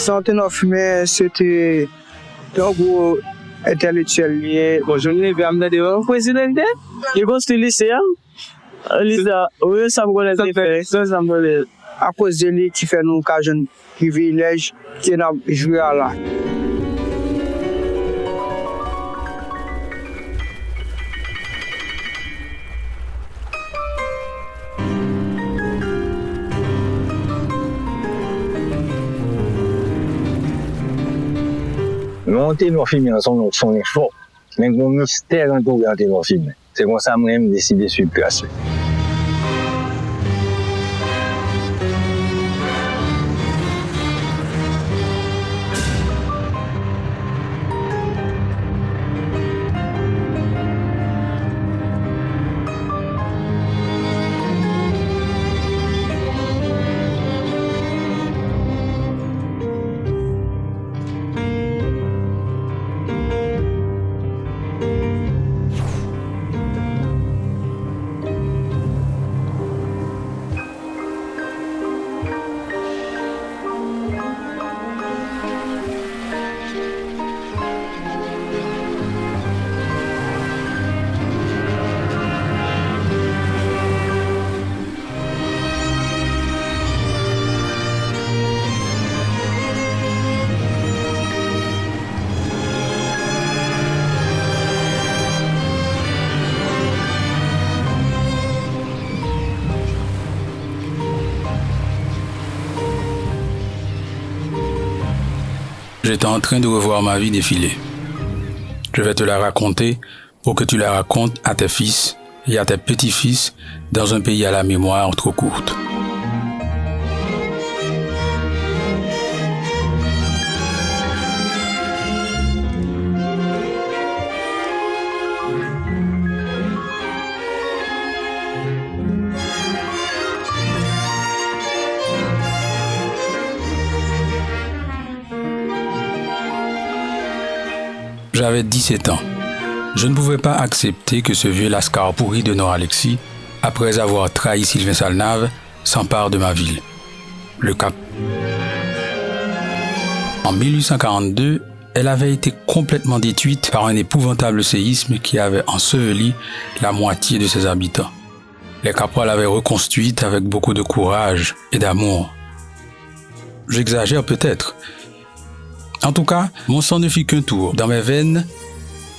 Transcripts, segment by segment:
Santé non fumé, c'était un gros intellectuel lié. Bon, je ne vais amener devant le président. Il va se lycée. Oui, ça me connaît. Ça me connaît. À cause de lui qui fait nous un privilège qui n'a joué à là. Monter nos films ensemble, son effort. Mais un mystère quand on regarde nos films. C'est comme ça que je décidé sur place. J'étais en train de revoir ma vie défiler. Je vais te la raconter pour que tu la racontes à tes fils et à tes petits-fils dans un pays à la mémoire trop courte. J'avais 17 ans. Je ne pouvais pas accepter que ce vieux lascar pourri de Nord Alexis, après avoir trahi Sylvain Salnave, s'empare de ma ville, le Cap. En 1842, elle avait été complètement détruite par un épouvantable séisme qui avait enseveli la moitié de ses habitants. Les Capois l'avaient reconstruite avec beaucoup de courage et d'amour. J'exagère peut-être. En tout cas, mon sang ne fit qu'un tour. Dans mes veines,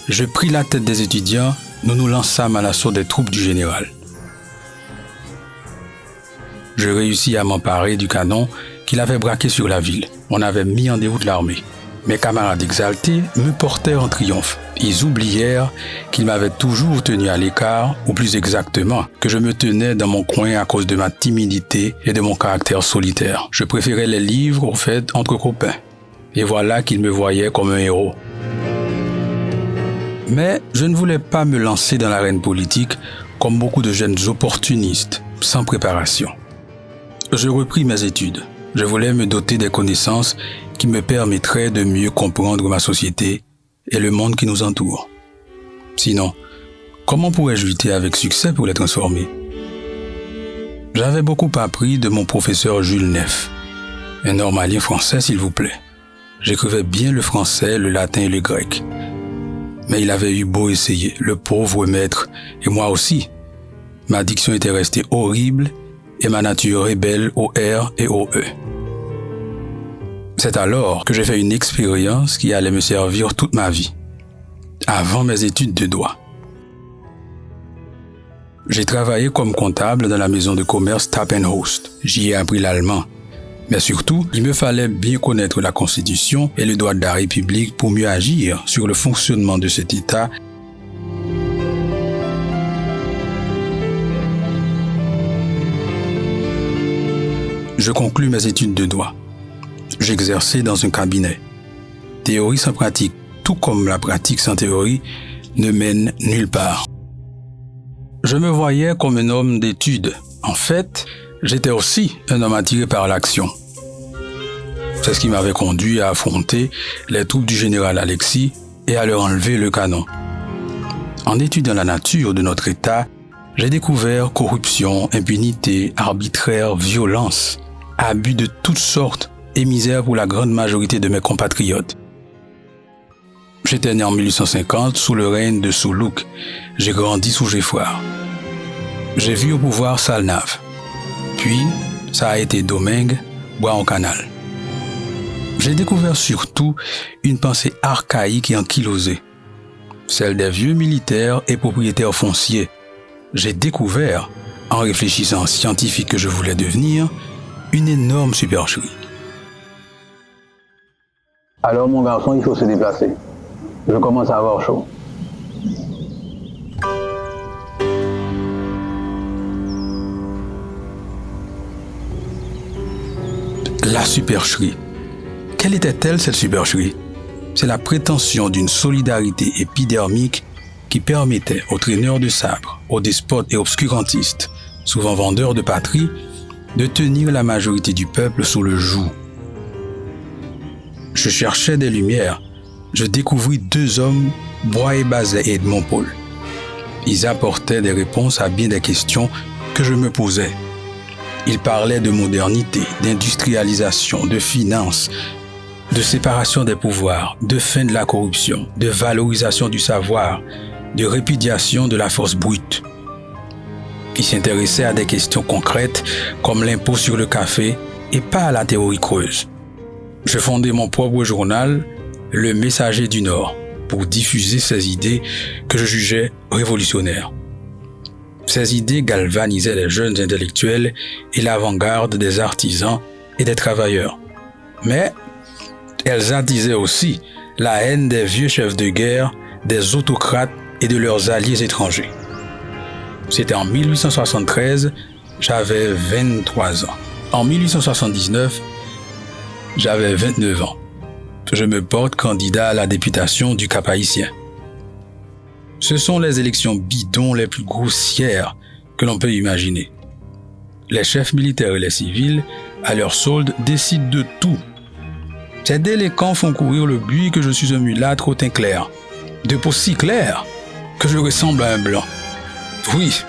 je pris la tête des étudiants, nous nous lançâmes à l'assaut des troupes du général. Je réussis à m'emparer du canon qu'il avait braqué sur la ville. On avait mis en déroute l'armée. Mes camarades exaltés me portèrent en triomphe. Ils oublièrent qu'ils m'avaient toujours tenu à l'écart, ou plus exactement, que je me tenais dans mon coin à cause de ma timidité et de mon caractère solitaire. Je préférais les livres aux fêtes entre copains. Et voilà qu'ils me voyaient comme un héros. Mais je ne voulais pas me lancer dans l'arène politique comme beaucoup de jeunes opportunistes, sans préparation. Je repris mes études. Je voulais me doter des connaissances qui me permettraient de mieux comprendre ma société et le monde qui nous entoure. Sinon, comment pourrais-je lutter avec succès pour les transformer? J'avais beaucoup appris de mon professeur Jules Neff, un normalien français s'il vous plaît. J'écrivais bien le français, le latin et le grec. Mais il avait eu beau essayer, le pauvre maître, et moi aussi. Ma diction était restée horrible et ma nature rebelle au R et au E. C'est alors que j'ai fait une expérience qui allait me servir toute ma vie, avant mes études de droit. J'ai travaillé comme comptable dans la maison de commerce Tappenhorst. J'y ai appris l'allemand. Mais surtout, il me fallait bien connaître la Constitution et le droit de la République pour mieux agir sur le fonctionnement de cet État. Je conclus mes études de droit. J'exerçais dans un cabinet. Théorie sans pratique, tout comme la pratique sans théorie, ne mène nulle part. Je me voyais comme un homme d'études. En fait, j'étais aussi un homme attiré par l'action. C'est ce qui m'avait conduit à affronter les troupes du général Alexis et à leur enlever le canon. En étudiant la nature de notre État, j'ai découvert corruption, impunité, arbitraire, violence, abus de toutes sortes et misère pour la grande majorité de mes compatriotes. J'étais né en 1850 sous le règne de Soulouk. J'ai grandi sous Géfouard. J'ai vu au pouvoir Salnave. Puis, ça a été Domingue, Bois-en-Canal. J'ai découvert surtout une pensée archaïque et ankylosée, celle des vieux militaires et propriétaires fonciers. J'ai découvert, en réfléchissant scientifique que je voulais devenir, une énorme supercherie. Alors mon garçon, il faut se déplacer. Je commence à avoir chaud. La supercherie. Quelle était-elle, cette supercherie? C'est la prétention d'une solidarité épidermique qui permettait aux traîneurs de sabre, aux despotes et obscurantistes, souvent vendeurs de patrie, de tenir la majorité du peuple sous le joug. Je cherchais des lumières. Je découvris deux hommes, Bois Bazet et Edmond Paul. Ils apportaient des réponses à bien des questions que je me posais. Ils parlaient de modernité, d'industrialisation, de finance, de séparation des pouvoirs, de fin de la corruption, de valorisation du savoir, de répudiation de la force brute. Ils s'intéressaient à des questions concrètes comme l'impôt sur le café et pas à la théorie creuse. Je fondai mon propre journal, Le Messager du Nord, pour diffuser ces idées que je jugeais révolutionnaires. Ces idées galvanisaient les jeunes intellectuels et l'avant-garde des artisans et des travailleurs. Mais elles attisaient aussi la haine des vieux chefs de guerre, des autocrates et de leurs alliés étrangers. C'était en 1873, j'avais 23 ans. En 1879, j'avais 29 ans. Je me porte candidat à la députation du Cap-Haïtien. Ce sont les élections bidons les plus grossières que l'on peut imaginer. Les chefs militaires et les civils, à leur solde, décident de tout. Ces délinquants font courir le bruit que je suis un mulâtre au teint clair, de peau si claire que je ressemble à un blanc. Oui.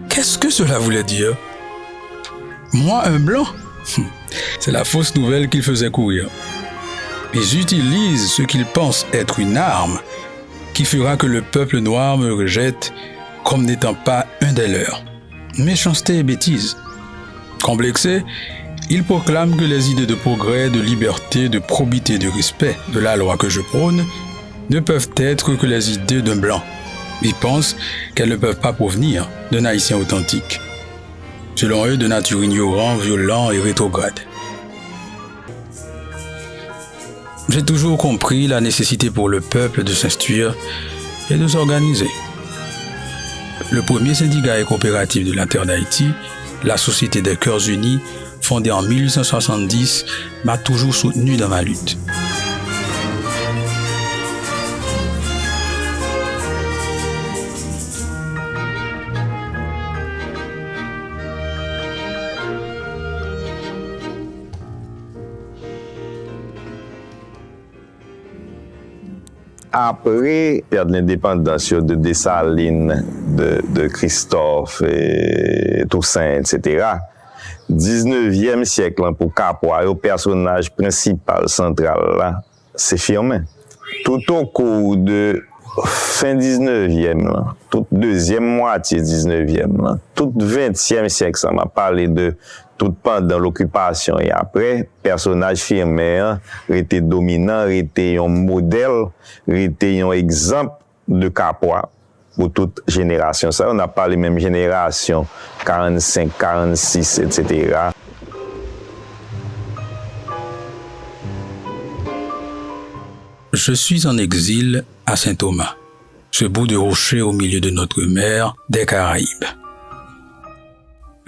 Qu'est-ce que cela voulait dire? Moi, un blanc? C'est la fausse nouvelle qu'ils faisaient courir. Ils utilisent ce qu'ils pensent être une arme qui fera que le peuple noir me rejette comme n'étant pas un des leurs. Méchanceté et bêtise. Complexés, ils proclament que les idées de progrès, de liberté, de probité, de respect de la loi que je prône ne peuvent être que les idées d'un blanc. Ils pensent qu'elles ne peuvent pas provenir d'un haïtien authentique. Selon eux, de nature ignorant, violent et rétrograde. J'ai toujours compris la nécessité pour le peuple de s'instruire et de s'organiser. Le premier syndicat et coopératif de la terre d'Haïti, la Société des Cœurs Unis, fondée en 1870, m'a toujours soutenu dans ma lutte. Après perdre l'indépendance de Dessalines, de Christophe, et Toussaint, etc., 19e siècle, pour Capois, le personnage principal, central, là, c'est Firmin. Tout au cours de fin 19e, là, toute deuxième moitié 19e, là, tout 20e siècle, ça m'a parlé de tout pendant l'occupation et après, personnage Firmin était dominant, était un modèle, était un exemple de Capois pour toute génération. Ça, on a parlé même génération 45, 46, etc. Je suis en exil à Saint-Thomas, ce bout de rocher au milieu de notre mer des Caraïbes.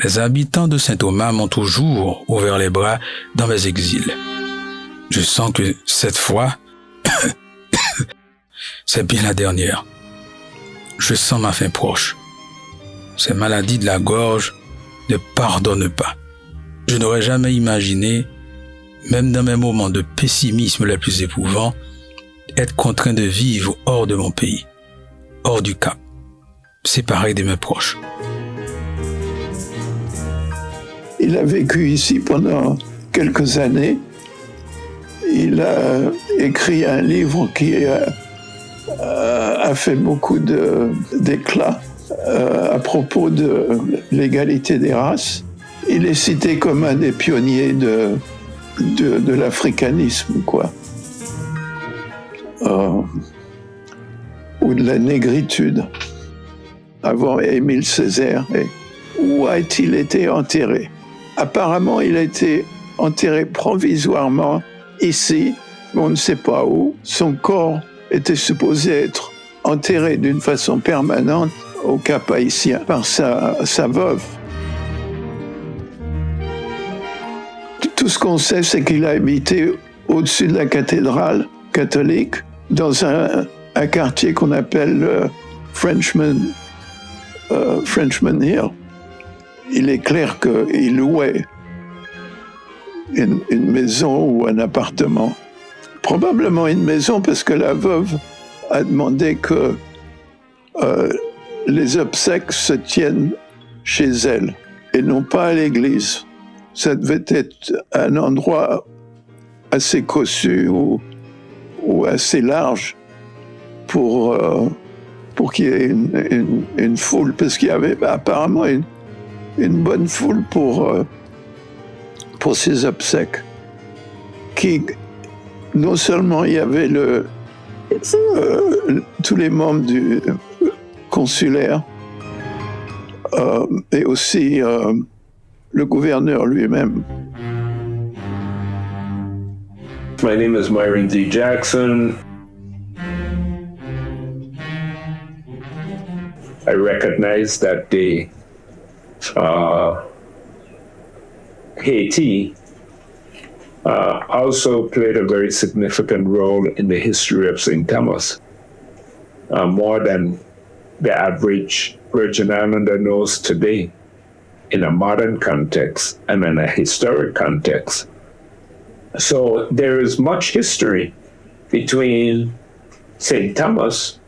Les habitants de Saint-Thomas m'ont toujours ouvert les bras dans mes exils. Je sens que cette fois, c'est bien la dernière. Je sens ma fin proche. Ces maladies de la gorge ne pardonnent pas. Je n'aurais jamais imaginé, même dans mes moments de pessimisme les plus éprouvants, être contraint de vivre hors de mon pays, hors du Cap, séparé de mes proches. Il a vécu ici pendant quelques années, il a écrit un livre qui a fait beaucoup d'éclat à propos de l'égalité des races. Il est cité comme un des pionniers de l'africanisme, quoi. Ou de la négritude. Avant Émile Césaire. Et où a-t-il été enterré? Apparemment, il a été enterré provisoirement ici, mais on ne sait pas où. Son corps était supposé être enterré d'une façon permanente au Cap Haïtien par sa veuve. Tout ce qu'on sait, c'est qu'il a habité au-dessus de la cathédrale catholique, dans un quartier qu'on appelle Frenchman Hill. Il est clair qu'il louait une maison ou un appartement. Probablement une maison, parce que la veuve a demandé que les obsèques se tiennent chez elle et non pas à l'église. Ça devait être un endroit assez cossu ou assez large pour qu'il y ait une foule, parce qu'il y avait apparemment une bonne foule pour ces obsèques. Non seulement il y avait tous les membres du consulaire, et aussi le gouverneur lui-même. My name is Myron D. Jackson. I recognize that Haiti also played a very significant role in the history of St. Thomas, more than the average Virgin Islander knows today, in a modern context and in a historic context. So there is much history between St. Thomas,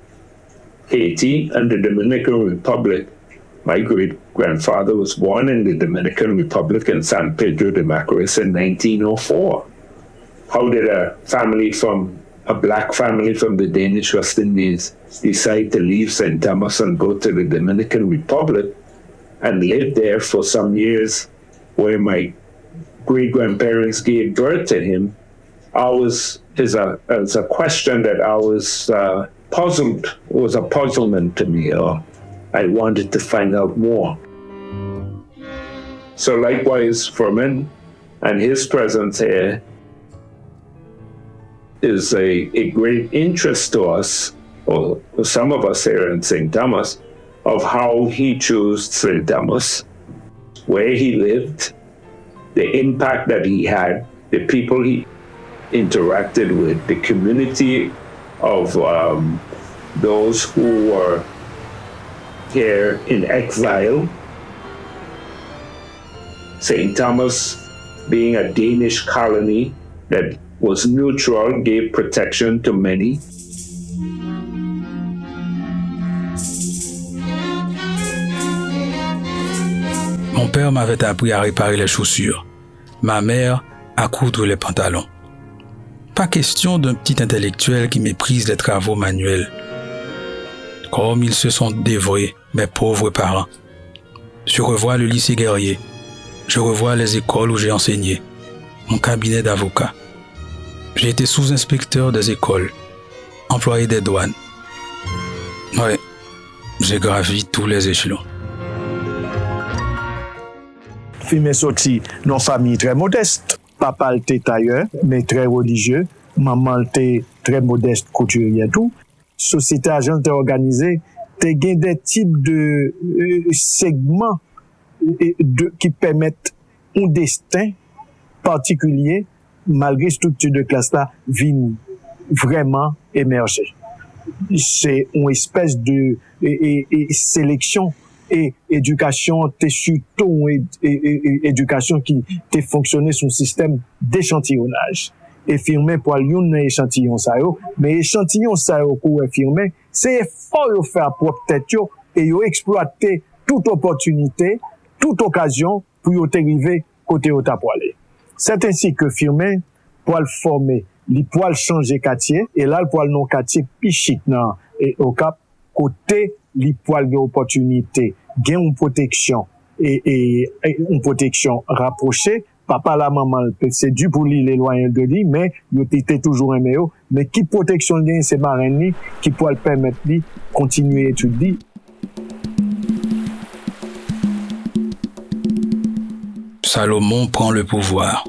Haiti, and the Dominican Republic. My great-grandfather was born in the Dominican Republic in San Pedro de Macorís in 1904. How did a black family from the Danish West Indies decide to leave St. Thomas and go to the Dominican Republic and live there for some years, where my great-grandparents gave birth to him? Is a question that I was puzzled. It was a puzzlement to me. I wanted to find out more. So likewise, Furman and his presence here is a great interest to us, or some of us here in St. Thomas, of how he chose St. Thomas, where he lived, the impact that he had, the people he interacted with, the community of those who were here in exile. St. Thomas being a Danish colony that was neutral, gave protection to many. Mon père m'avait appris à réparer les chaussures, ma mère à coudre les pantalons. Pas question d'un petit intellectuel qui méprise les travaux manuels. Comme ils se sont dévorés, mes pauvres parents. Je revois le lycée Guerrier. Je revois les écoles où j'ai enseigné. Mon cabinet d'avocat. J'ai été sous-inspecteur des écoles, employé des douanes. Ouais, j'ai gravi tous les échelons. Film est sorti dans une famille très modeste. Papa était tailleur, mais très religieux. Maman était très modeste, couturière, tout. Société agent était organisée. T'as des types de segments qui permettent un destin particulier, malgré structure de classe là, viennent vraiment émerger. C'est une espèce de sélection et éducation, c'est surtout une éducation qui a fonctionné sur un système d'échantillonnage. Et firmé pour un échantillon ça yo, mais échantillon ça yo pour firmé, c'est effort yo faire propre tête yo et yo exploiter toute opportunité, toute occasion pour yo arriver côté yo t'a pour aller. C'est ainsi que Firmin pour le former, il pour le changer quartier et là pour le non quartier pichit nan et au cap côté il pour le opportunité, gain une protection et une protection rapprochée. Papa la maman c'est dû pour lui l'éloigner de lui mais il était toujours aimé mais qui protection gain c'est marraine qui pour le permettre lui continuer étudier. Salomon prend le pouvoir.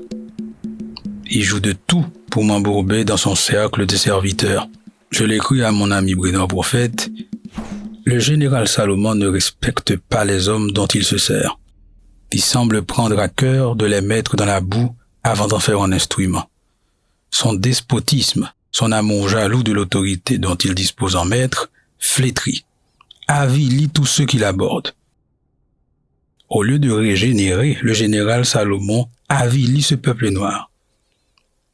Il joue de tout pour m'embourber dans son cercle de serviteurs. Je l'écris à mon ami Bruno Prophète. Le général Salomon ne respecte pas les hommes dont il se sert. Il semble prendre à cœur de les mettre dans la boue avant d'en faire un instrument. Son despotisme, son amour jaloux de l'autorité dont il dispose en maître, flétrit, avilit tous ceux qui l'abordent. Au lieu de régénérer, le général Salomon avilit ce peuple noir.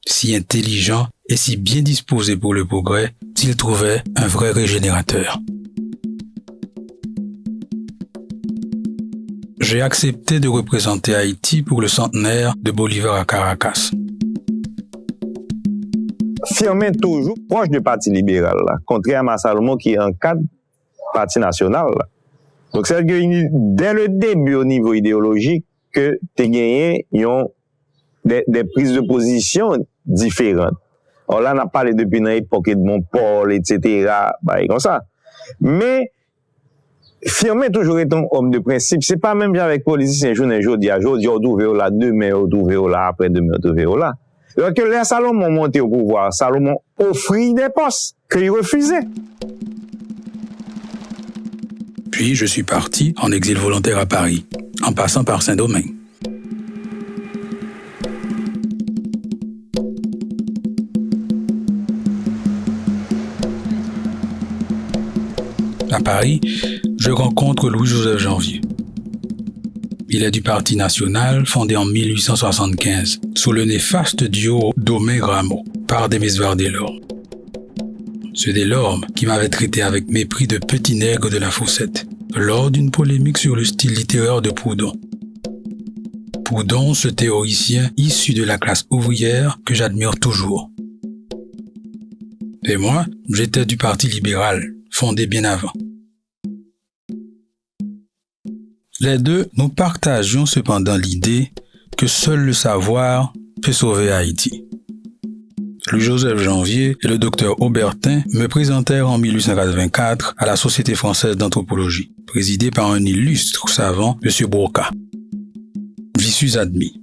Si intelligent et si bien disposé pour le progrès, s'il trouvait un vrai régénérateur. J'ai accepté de représenter Haïti pour le centenaire de Bolivar à Caracas. Firmin toujours proche du Parti libéral, là, contrairement à Salomon qui est en cadre Parti national. Là. Donc, c'est que dès le début au niveau idéologique, que tu as gagné des prises de position différentes. Alors là, on a parlé depuis l'époque de Montpaul, etc., comme ça. Mais, Firmin toujours est un homme de principe. C'est pas même avec politiciens, aujourd'hui, on trouve là, demain, on trouve là, après demain, on trouve là. Donc, là, Salomon monté au pouvoir, Salomon offrit des postes qu'il refusait. Puis je suis parti en exil volontaire à Paris, en passant par Saint-Domingue. À Paris, je rencontre Louis-Joseph Janvier. Il est du Parti national, fondé en 1875, sous le néfaste duo Domé-Rameau, par Demis Delorme. Ce Delorme qui m'avait traité avec mépris de petit nègre de la Foussette, lors d'une polémique sur le style littéraire de Proudhon. Proudhon, ce théoricien issu de la classe ouvrière que j'admire toujours. Et moi, j'étais du Parti libéral, fondé bien avant. Les deux, nous partagions cependant l'idée que seul le savoir peut sauver Haïti. Louis-Joseph Janvier et le docteur Aubertin me présentèrent en 1884 à la Société française d'anthropologie, présidée par un illustre savant, M. Broca. J'y suis admis.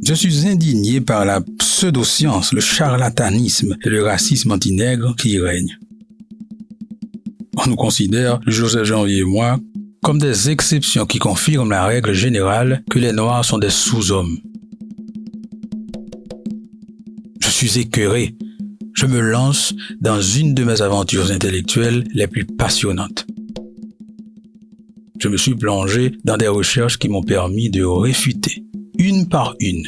Je suis indigné par la pseudo-science, le charlatanisme et le racisme anti-nègre qui y règnent. On nous considère, Joseph Janvier et moi, comme des exceptions qui confirment la règle générale que les Noirs sont des sous-hommes. Je suis écœuré. Je me lance dans une de mes aventures intellectuelles les plus passionnantes. Je me suis plongé dans des recherches qui m'ont permis de réfuter, une par une,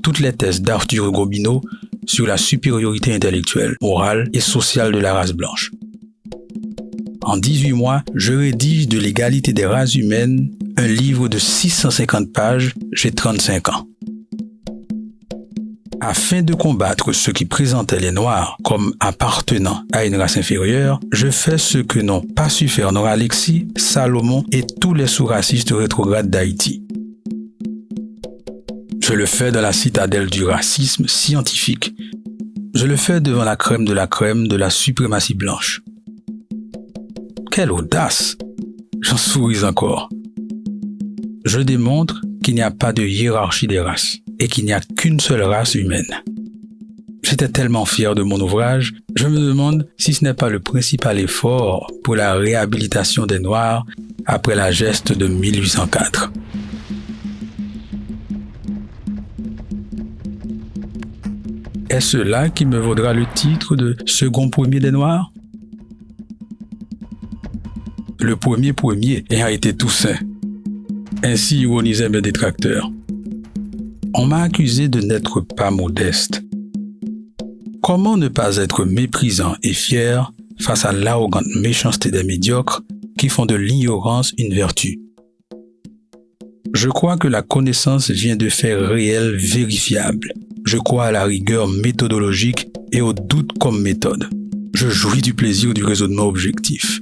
toutes les thèses d'Arthur Gobineau sur la supériorité intellectuelle, morale et sociale de la race blanche. En 18 mois, je rédige de l'égalité des races humaines un livre de 650 pages, j'ai 35 ans. Afin de combattre ceux qui présentaient les Noirs comme appartenant à une race inférieure, je fais ce que n'ont pas su faire Nora Alexis, Salomon et tous les sous-racistes rétrogrades d'Haïti. Je le fais dans la citadelle du racisme scientifique. Je le fais devant la crème de la suprématie blanche. Quelle audace! J'en souris encore. Je démontre qu'il n'y a pas de hiérarchie des races et qu'il n'y a qu'une seule race humaine. J'étais tellement fier de mon ouvrage, je me demande si ce n'est pas le principal effort pour la réhabilitation des Noirs après la geste de 1804. Est-ce là qui me vaudra le titre de second premier des Noirs? Le premier ayant été Toussaint. Ainsi ironisaient mes détracteurs. On m'a accusé de n'être pas modeste. Comment ne pas être méprisant et fier face à l'arrogante méchanceté des médiocres qui font de l'ignorance une vertu? Je crois que la connaissance vient de faits réels vérifiables. Je crois à la rigueur méthodologique et au doute comme méthode. Je jouis du plaisir du raisonnement objectif.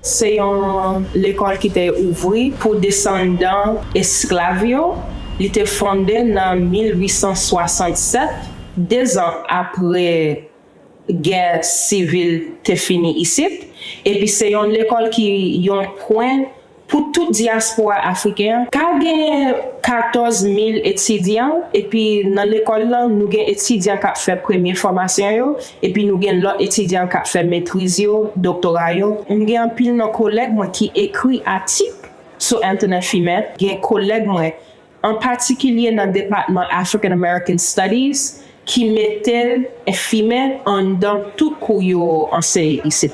C'est l'école qui était ouverte pour descendants esclaves. Il était fondé en 1867, 2 ans après la guerre civile était finie ici. Et puis c'est une école qui est un point pour toute diaspora africaine. Quand il y a 14 000 étudiants, et puis dans l'école, nous avons des étudiants qui ont fait la première formation, et puis nous avons d'autres étudiants qui ont fait maîtrise, doctorat. Nous avons un pile de collègues qui écrivent articles sur Internet femelle. Il y a des collègues, en particulier dans le département African American Studies, qui mettaient les femelles dans tout cours enseignés ici.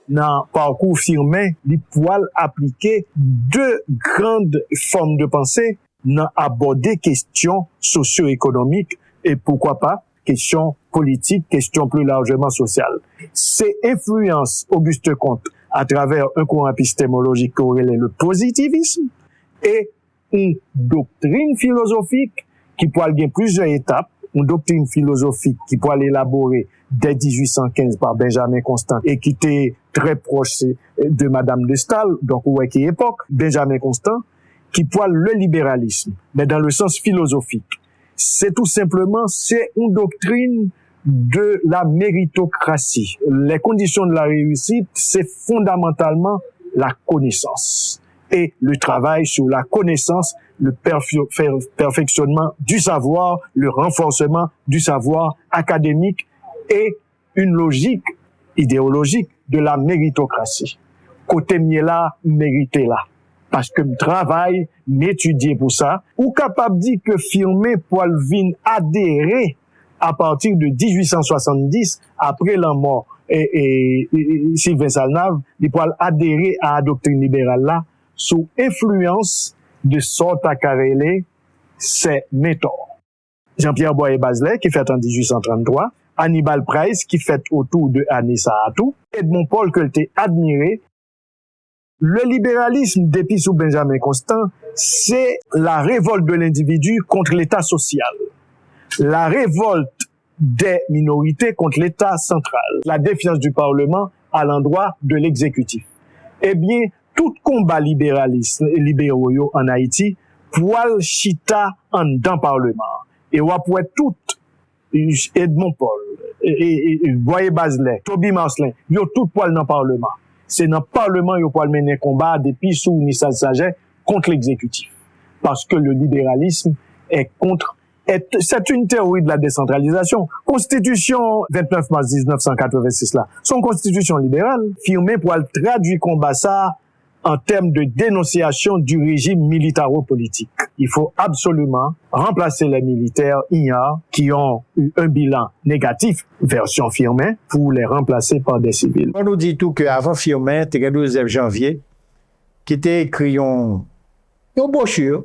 Dans le parcours Firmin, il pouvait appliquer 2 grandes formes de pensée dans aborder questions socio-économiques et pourquoi pas questions politiques, questions plus largement sociales. C'est influence Auguste Comte à travers un courant épistémologique corrélé le positivisme et une doctrine philosophique qui peut aller plusieurs étapes, une doctrine philosophique qui peut élaborer dès 1815 par Benjamin Constant et qui était très proche de Madame de Staël, donc ouais, qui époque, Benjamin Constant, qui poile le libéralisme, mais dans le sens philosophique. C'est tout simplement, c'est une doctrine de la méritocratie. Les conditions de la réussite, c'est fondamentalement la connaissance. Et le travail sur la connaissance, le perfectionnement du savoir, le renforcement du savoir académique et une logique idéologique de la méritocratie. Côté mieux là, mérité là. Parce que me travaille, m'étudier pour ça, ou capable de dire que Firmin Poilvin adhérer à partir de 1870, après la mort et Sylvain Salnave, il peut adhérer à la doctrine libérale là, sous influence de sorte à carrelé, c'est méthode. Jean-Pierre Boyer-Bazelet, qui fait en 1833, Hannibal Price, qui fait autour de Anissa Atou, Edmond Paul, que t'ai admiré. Le libéralisme depuis sous Benjamin Constant, c'est la révolte de l'individu contre l'État social. La révolte des minorités contre l'État central. La défiance du Parlement à l'endroit de l'exécutif. Eh bien, tout combat libéraliste et libéraux en Haïti, poil chita en dans Parlement. Et on peut tout Edmond Paul, Boyer Bazelet, Toby Marcelin, yo tout poil dans Parlement. C'est dans Parlement yo poil mener combat depuis sous Nissal Saget contre l'exécutif. Parce que le libéralisme est contre, c'est une théorie de la décentralisation. Constitution 29 mars 1986 là, son constitution libérale, firmée pour traduire combat ça en termes de dénonciation du régime militaro-politique. Il faut absolument remplacer les militaires ignores qui ont eu un bilan négatif, version Firmin, pour les remplacer par des civils. On nous dit tout qu'avant Firmin, le 12 janvier, qui était écrit une brochure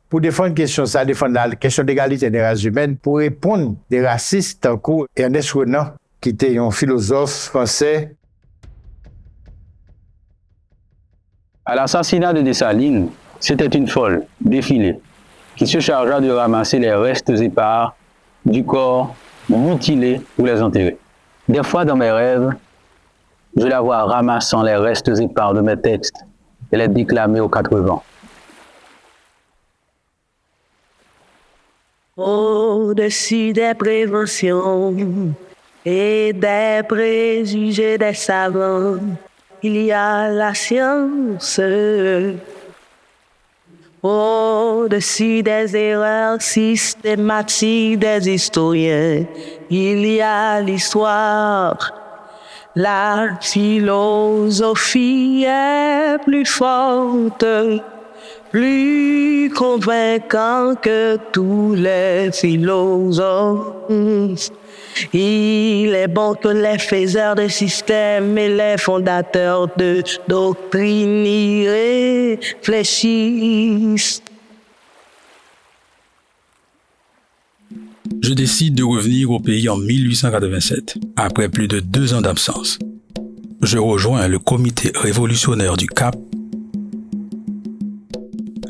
pour défendre la question d'égalité des races humaines, pour répondre des racistes en cours. Ernest Renan, qui était un philosophe français. À l'assassinat de Dessalines, c'était une folle défilée qui se chargea de ramasser les restes épars du corps mutilé pour les enterrer. Des fois dans mes rêves, je la vois ramassant les restes épars de mes textes et les déclamer aux 4 vents. Au-dessus des préventions et des préjugés des savants, il y a la science. Au-dessus des erreurs systématiques des historiens, il y a l'histoire. La philosophie est plus forte, plus convaincante que tous les philosophes. Il est bon que les faiseurs de système et les fondateurs de doctrine y réfléchissent. Je décide de revenir au pays en 1887, après plus de 2 ans d'absence. Je rejoins le comité révolutionnaire du Cap.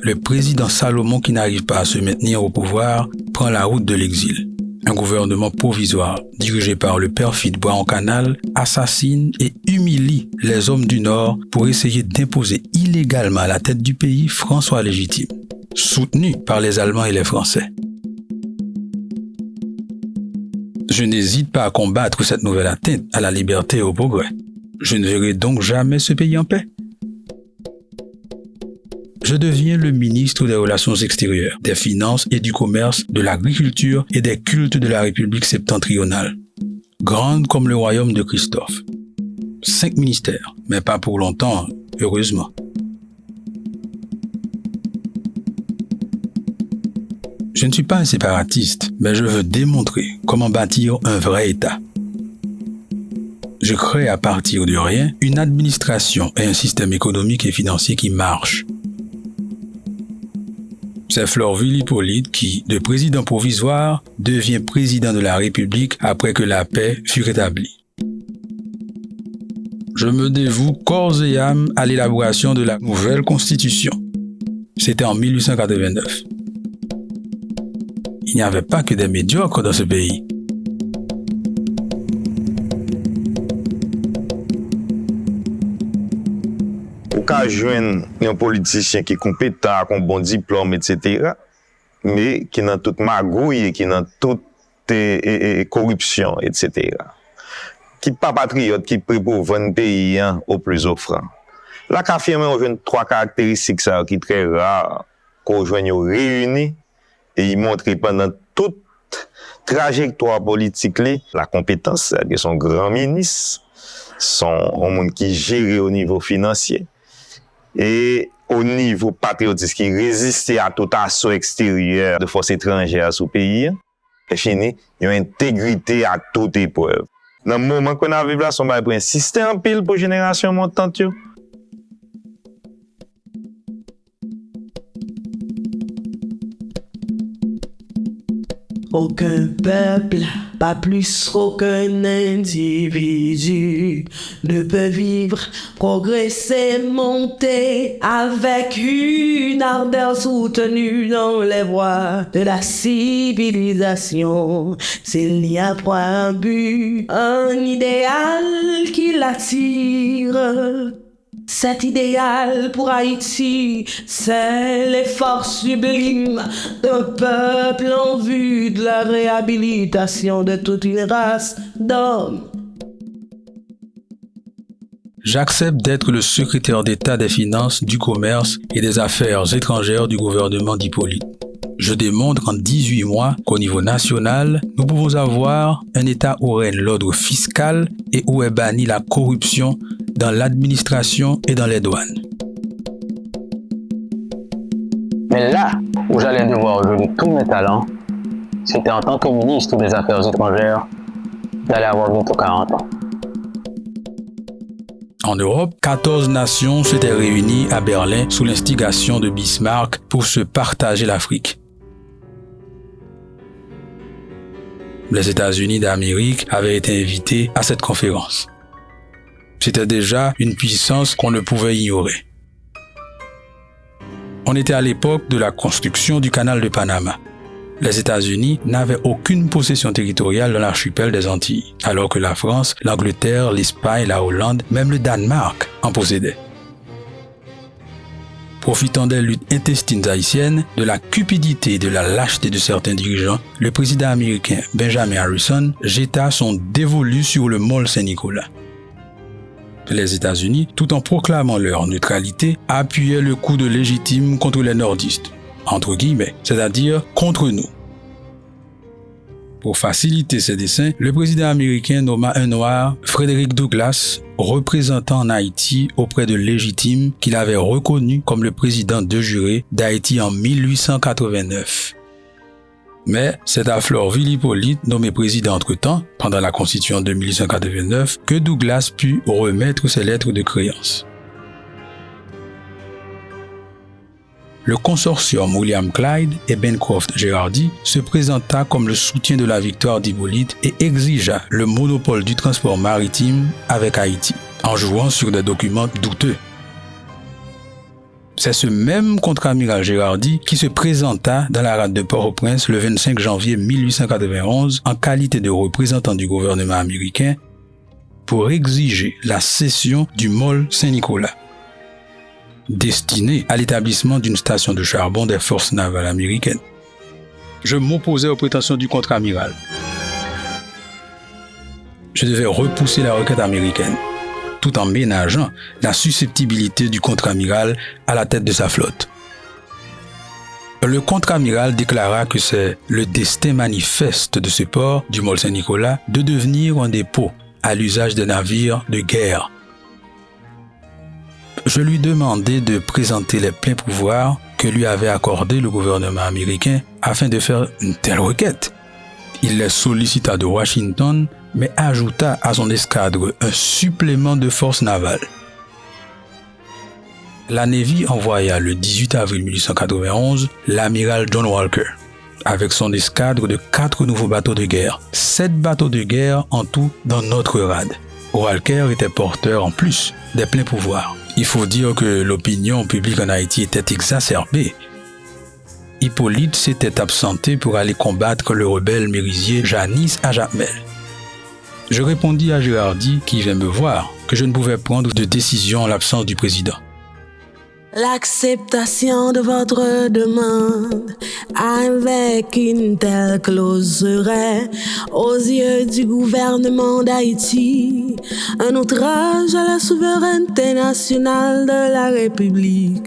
Le président Salomon, qui n'arrive pas à se maintenir au pouvoir, prend la route de l'exil. Un gouvernement provisoire, dirigé par le perfide Bois en Canal, assassine et humilie les hommes du Nord pour essayer d'imposer illégalement à la tête du pays François Légitime, soutenu par les Allemands et les Français. Je n'hésite pas à combattre cette nouvelle atteinte à la liberté et au progrès. Je ne verrai donc jamais ce pays en paix. Je deviens le ministre des Relations extérieures, des Finances et du Commerce, de l'Agriculture et des Cultes de la République septentrionale. Grande comme le royaume de Christophe. 5 ministères, mais pas pour longtemps, heureusement. Je ne suis pas un séparatiste, mais je veux démontrer comment bâtir un vrai État. Je crée à partir de rien une administration et un système économique et financier qui marchent. C'est Florvil Hippolyte qui, de président provisoire, devient président de la République après que la paix fut rétablie. Je me dévoue corps et âme à l'élaboration de la nouvelle Constitution. C'était en 1889. Il n'y avait pas que des médiocres dans ce pays. Ka jwen un politicien qui est compétent, qui a un bon diplôme, etc., mais qui n'a toute magouille, qui n'a toute corruption, etc. Qui pas patriote, qui prêt pour vendre pays au plus offrant. Là, qu'a affirmé, on a 3 caractéristiques ça, qui sont très rares, qu'on joigne réunis, et il montre pendant toute trajectoire politique, la compétence, c'est-à-dire son grand ministre, son monde qui gère au niveau financier, et au niveau patriotique qui résistait à tout assaut extérieur de forces étrangères sous pays, et fini, il y a une intégrité à toute épreuve. Dans le moment qu'on a vécu là, on va insister en pile pour génération montante. Aucun peuple, pas plus qu'aucun individu, ne peut vivre, progresser, monter avec une ardeur soutenue dans les voies de la civilisation. S'il n'y a point un but, un idéal qui l'attire. Cet idéal pour Haïti, c'est l'effort sublime d'un peuple en vue de la réhabilitation de toute une race d'hommes. J'accepte d'être le secrétaire d'État des Finances, du Commerce et des Affaires étrangères du gouvernement d'Hippolyte. Je démontre en 18 mois qu'au niveau national, nous pouvons avoir un État où règne l'ordre fiscal et où est bannie la corruption dans l'administration et dans les douanes. Mais là où j'allais devoir jouer tous mes talents, c'était en tant que ministre des Affaires étrangères d'aller avoir bientôt 40 ans. En Europe, 14 nations s'étaient réunies à Berlin sous l'instigation de Bismarck pour se partager l'Afrique. Les États-Unis d'Amérique avaient été invités à cette conférence. C'était déjà une puissance qu'on ne pouvait ignorer. On était à l'époque de la construction du canal de Panama. Les États-Unis n'avaient aucune possession territoriale dans l'archipel des Antilles, alors que la France, l'Angleterre, l'Espagne, la Hollande, même le Danemark en possédaient. Profitant des luttes intestines haïtiennes, de la cupidité et de la lâcheté de certains dirigeants, le président américain Benjamin Harrison jeta son dévolu sur le Mall Saint-Nicolas. Les États-Unis, tout en proclamant leur neutralité, appuyaient le coup de Légitime contre les nordistes, entre guillemets, c'est-à-dire contre nous. Pour faciliter ses desseins, le président américain nomma un noir, Frederick Douglass, représentant en Haïti auprès de Légitime, qu'il avait reconnu comme le président de juré d'Haïti en 1889. Mais c'est à Florvil Hippolyte, nommé président entre-temps, pendant la Constitution de 1889, que Douglas put remettre ses lettres de créance. le consortium William Clyde et Bancroft Gherardi se présenta comme le soutien de la victoire d'Hippolyte et exigea le monopole du transport maritime avec Haïti, en jouant sur des documents douteux. C'est ce même contre-amiral Gherardi qui se présenta dans la rade de Port-au-Prince le 25 janvier 1891 en qualité de représentant du gouvernement américain pour exiger la cession du môle Saint-Nicolas, destiné à l'établissement d'une station de charbon des forces navales américaines. Je m'opposais aux prétentions du contre-amiral. Je devais repousser la requête américaine, tout en ménageant la susceptibilité du contre-amiral à la tête de sa flotte. Le contre-amiral déclara que c'est le destin manifeste de ce port du môle Saint-Nicolas de devenir un dépôt à l'usage des navires de guerre. Je lui demandai de présenter les pleins pouvoirs que lui avait accordés le gouvernement américain afin de faire une telle requête. Il les sollicita de Washington, mais ajouta à son escadre un supplément de forces navales. La Navy envoya le 18 avril 1891 l'amiral John Walker, avec son escadre de 4 nouveaux bateaux de guerre, 7 bateaux de guerre en tout dans notre rade. Walker était porteur en plus des pleins pouvoirs. Il faut dire que l'opinion publique en Haïti était exacerbée. Hippolyte s'était absenté pour aller combattre le rebelle mérisier Janis à Jacmel. Je répondis à Gherardi, qui vint me voir, que je ne pouvais prendre de décision en l'absence du président. L'acceptation de votre demande avec une telle clause serait, aux yeux du gouvernement d'Haïti, un outrage à la souveraineté nationale de la République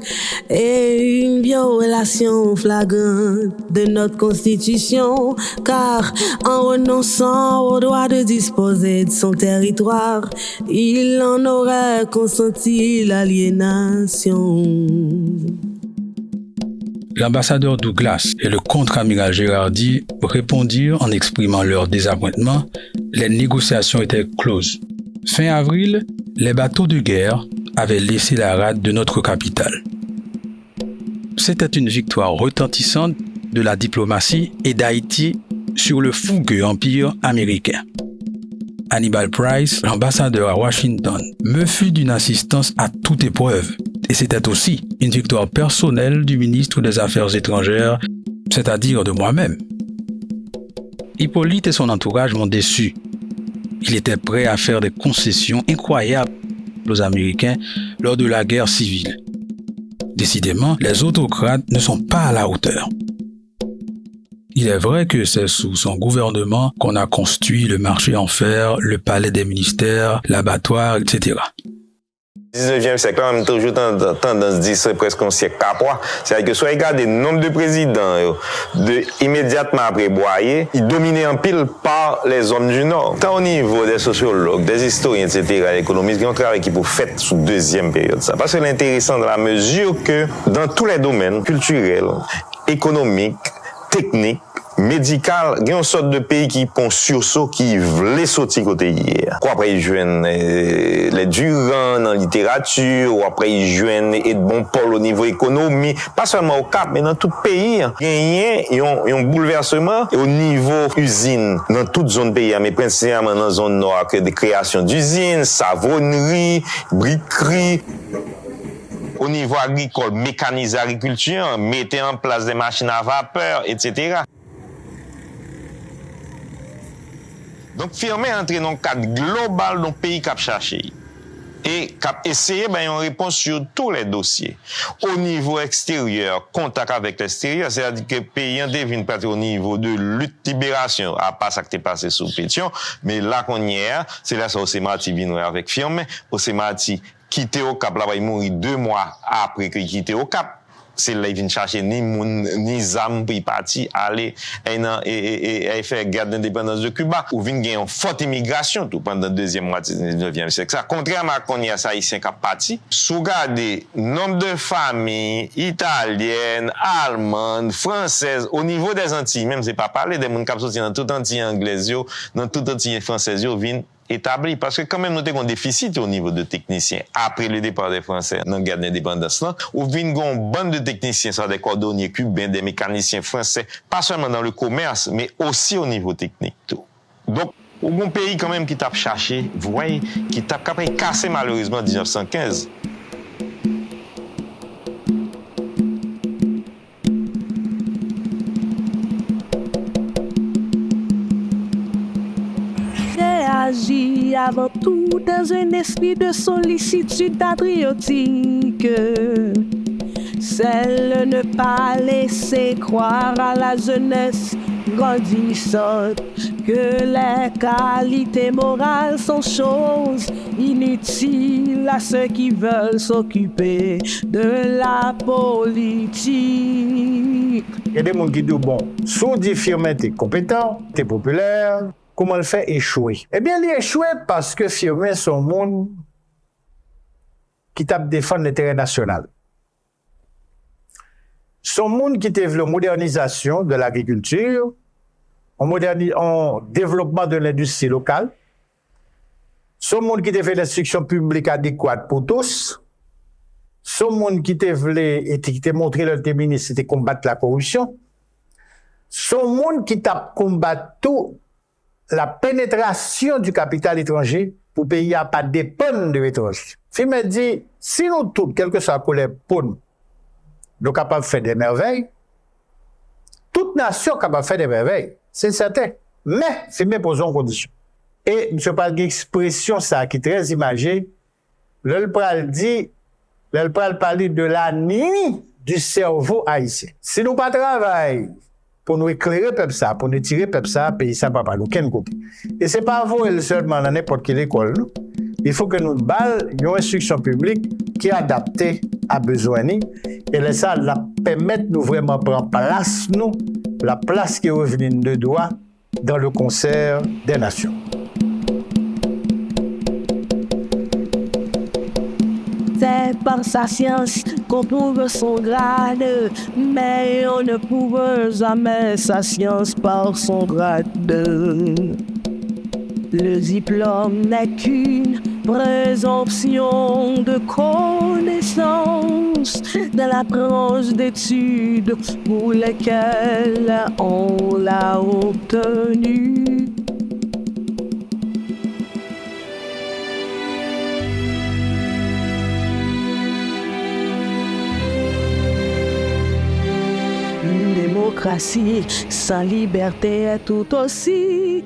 et une violation flagrante de notre Constitution, car en renonçant au droit de disposer de son territoire, il en aurait consenti l'aliénation. L'ambassadeur Douglas et le contre-amiral Gherardi répondirent en exprimant leur désappointement. Les négociations étaient closes. Fin avril, les bateaux de guerre avaient laissé la rade de notre capitale. C'était une victoire retentissante de la diplomatie et d'Haïti sur le fougueux empire américain. Hannibal Price, l'ambassadeur à Washington, me fut d'une assistance à toute épreuve. Et c'était aussi une victoire personnelle du ministre des Affaires étrangères, c'est-à-dire de moi-même. Hippolyte et son entourage m'ont déçu. Il était prêt à faire des concessions incroyables aux Américains lors de la guerre civile. Décidément, les autocrates ne sont pas à la hauteur. Il est vrai que c'est sous son gouvernement qu'on a construit le marché en fer, le palais des ministères, l'abattoir, etc. 19e siècle, on a toujours tendance à dire c'est presque un siècle capois. C'est-à-dire que soit regardez le nombre de présidents immédiatement après Boyer, ils dominaient en pile par les hommes du Nord. Tant au niveau des sociologues, des historiens, etc., des économistes, qui ont travaillé qui pour fait sous deuxième période. Ça. Parce que c'est intéressant dans la mesure que dans tous les domaines culturels, économiques, techniques, médical, il y a une sorte de pays qui prend sursaut, qui voulait sauter côté hier. Après, ils joignent les Durand en littérature, ou après, ils joignent Edmond Paul au niveau économie, pas seulement au Cap, mais dans tout le pays. Il y a un bouleversement au niveau usine, dans toute zone pays, mais principalement dans la zone nord, que des créations d'usines, savonnerie, briquerie. Au niveau agricole, mécaniser l'agriculture, mettez en place des machines à vapeur, etc. Donc, firmer entrer dans le cadre global d'un pays qui a cherché. Et qui a essayé une réponse sur tous les dossiers. Au niveau extérieur, contact avec l'extérieur, c'est-à-dire que le pays devine pas au niveau de lutte libération, à part ça qui est passé sous pétion, mais là qu'on y est, c'est là ça Osemati vient avec firme, Osemati quitté au Cap, là-bas il mourit 2 mois après qu'il quitté au Cap. C'est là, il vient chercher ni moun, ni zam pour y partir, aller, et faire guerre d'indépendance de Cuba. Ou vient gagner une forte immigration, tout, pendant la deuxième moitié du 19e siècle. Ça, contrairement à qu'on y a ça, haïtien qui a parti. Sous garder, nombre de familles italiennes, allemandes, françaises, au niveau des Antilles, même c'est pas parler des moun qui sont dans tout Antilles anglaises, dans tout Antilles françaises, viennent établi. Parce que quand même, nous avons un déficit au niveau de techniciens. Après le départ des Français dans la guerre d'indépendance, où vient une bande de techniciens, soit des cordonniers cubains, des mécaniciens français, pas seulement dans le commerce, mais aussi au niveau technique. Tout. Donc, un pays quand même qui t'a cherché, vous voyez, qui t'a cassé malheureusement en 1915. Agit avant tout dans un esprit de sollicitude patriotique. Celle ne pas laisser croire à la jeunesse grandissante que les qualités morales sont choses inutiles à ceux qui veulent s'occuper de la politique. Il y a des gens qui disent, bon, si on dit Firmin, t'es compétent, t'es populaire, comment le fait échouer? Eh bien, il échoué parce que Firmin, son monde qui tape défendre l'intérêt national. Son monde qui développe la modernisation de l'agriculture, en développement de l'industrie locale. Son monde qui fait l'instruction publique adéquate pour tous. Son monde qui t'a montré le ministre, c'était combattre la corruption. Son monde qui t'a combattu tout la pénétration du capital étranger pour le pays à pas dépendre de l'étranger. Firmin dit, si nous tous, quel que soit la couleur pour nous, nous capables de faire des merveilles, toute nation est capable de faire des merveilles, c'est certain. Mais, Firmin pose une condition. Et, je parle d'une expression ça, qui est très imagée, le parler de la nuit du cerveau haïtien. Si nous pas travaillons pour nous éclairer peuple ça, pour nous tirer peuple ça, pays ça pas nous aucun côté. Et c'est pas vous seulement dans n'importe quelle école. Non? Il faut que nous balles une instruction publique qui est adaptée à besoin et ça la permettre nous vraiment prendre place nous, la place qui est revenue de droit dans le concert des nations. C'est par sa science qu'on prouve son grade, mais on ne prouve jamais sa science par son grade. Le diplôme n'est qu'une présomption de connaissance dans la branche d'études pour lesquelles on l'a obtenu. Une démocratie sans liberté est tout aussi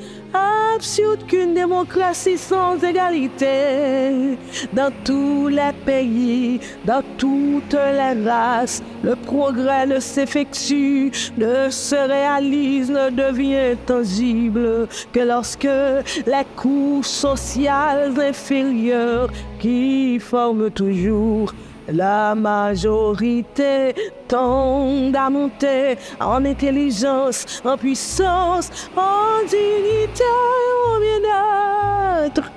absurde qu'une démocratie sans égalité. Dans tous les pays, dans toutes les races, le progrès ne s'effectue, ne se réalise, ne devient tangible que lorsque les couches sociales inférieures qui forment toujours la majorité tendent à monter en intelligence, en puissance, en dignité, en bien-être.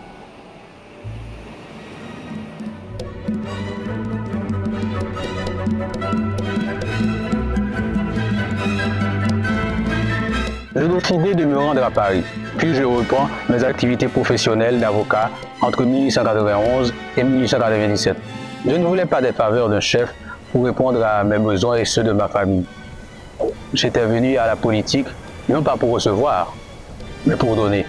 J'ai décidé de me rendre à Paris, puis je reprends mes activités professionnelles d'avocat entre 1891 et 1897. Je ne voulais pas des faveurs d'un chef pour répondre à mes besoins et ceux de ma famille. J'étais venu à la politique, non pas pour recevoir, mais pour donner.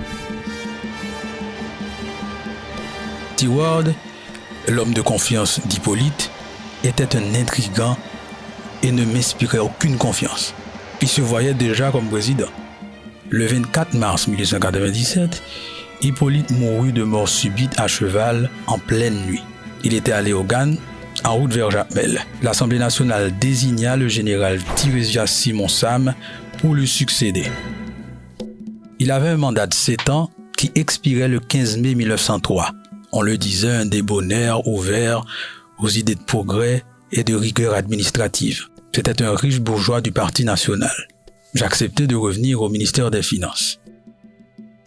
Stewart, l'homme de confiance d'Hippolyte, était un intrigant et ne m'inspirait aucune confiance. Il se voyait déjà comme président. Le 24 mars 1897, Hippolyte mourut de mort subite à cheval en pleine nuit. Il était à Léogane, en route vers Jacmel. L'Assemblée nationale désigna le général Tirésias Simon Sam pour lui succéder. Il avait un mandat de 7 ans qui expirait le 15 mai 1903. On le disait un débonnaire ouvert aux idées de progrès et de rigueur administrative. C'était un riche bourgeois du Parti national. J'acceptais de revenir au ministère des Finances.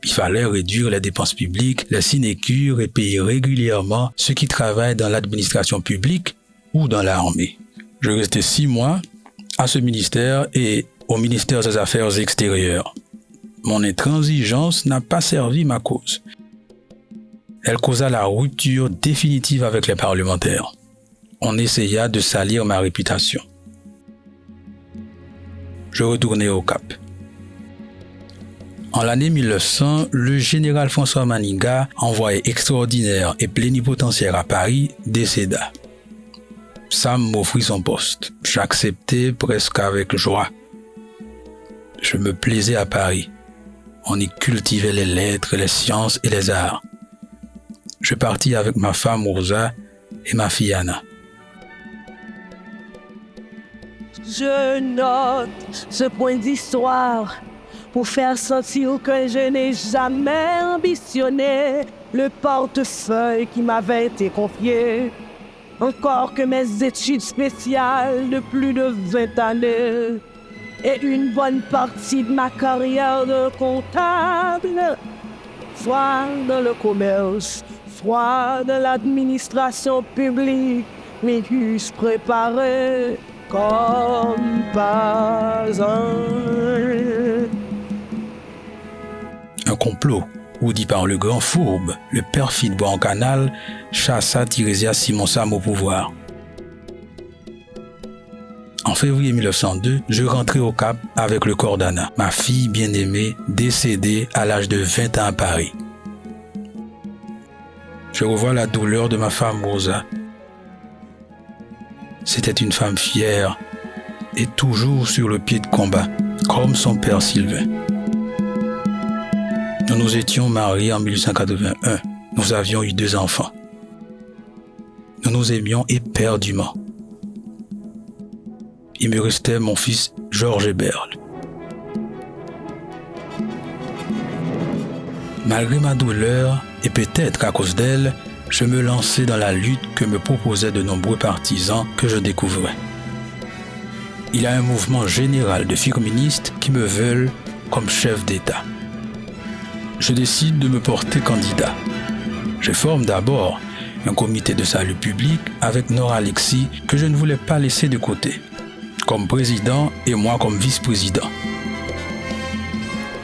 Il fallait réduire les dépenses publiques, les sinécures et payer régulièrement ceux qui travaillent dans l'administration publique ou dans l'armée. Je restais 6 mois à ce ministère et au ministère des Affaires extérieures. Mon intransigeance n'a pas servi ma cause. Elle causa la rupture définitive avec les parlementaires. On essaya de salir ma réputation. Je retournai au Cap. En l'année 1900, le général François Maniga, envoyé extraordinaire et plénipotentiaire à Paris, décéda. Sam m'offrit son poste. J'acceptai presque avec joie. Je me plaisais à Paris. On y cultivait les lettres, les sciences et les arts. Je partis avec ma femme Rosa et ma fille Anna. Je note ce point d'histoire pour faire sentir que je n'ai jamais ambitionné le portefeuille qui m'avait été confié. Encore que mes études spéciales de plus de 20 années et une bonne partie de ma carrière de comptable, soit dans le commerce, soit dans l'administration publique, m'y eussent préparé comme pas un. Un complot, ourdi par le grand fourbe, le perfide Bois-en-Canal, chassa Tirésia Simon Sam au pouvoir. En février 1902, je rentrai au Cap avec le corps d'Anna, ma fille bien-aimée, décédée à l'âge de 20 ans à Paris. Je revois la douleur de ma femme Rosa. C'était une femme fière et toujours sur le pied de combat, comme son père Sylvain. Nous nous étions mariés en 1881. Nous avions eu 2 enfants. Nous nous aimions éperdument. Il me restait mon fils Georges Héberle. Malgré ma douleur, et peut-être à cause d'elle, je me lançais dans la lutte que me proposaient de nombreux partisans que je découvrais. Il y a un mouvement général de firministes qui me veulent comme chef d'État. Je décide de me porter candidat. Je forme d'abord un comité de salut public avec Nora Alexis que je ne voulais pas laisser de côté, comme président et moi comme vice-président.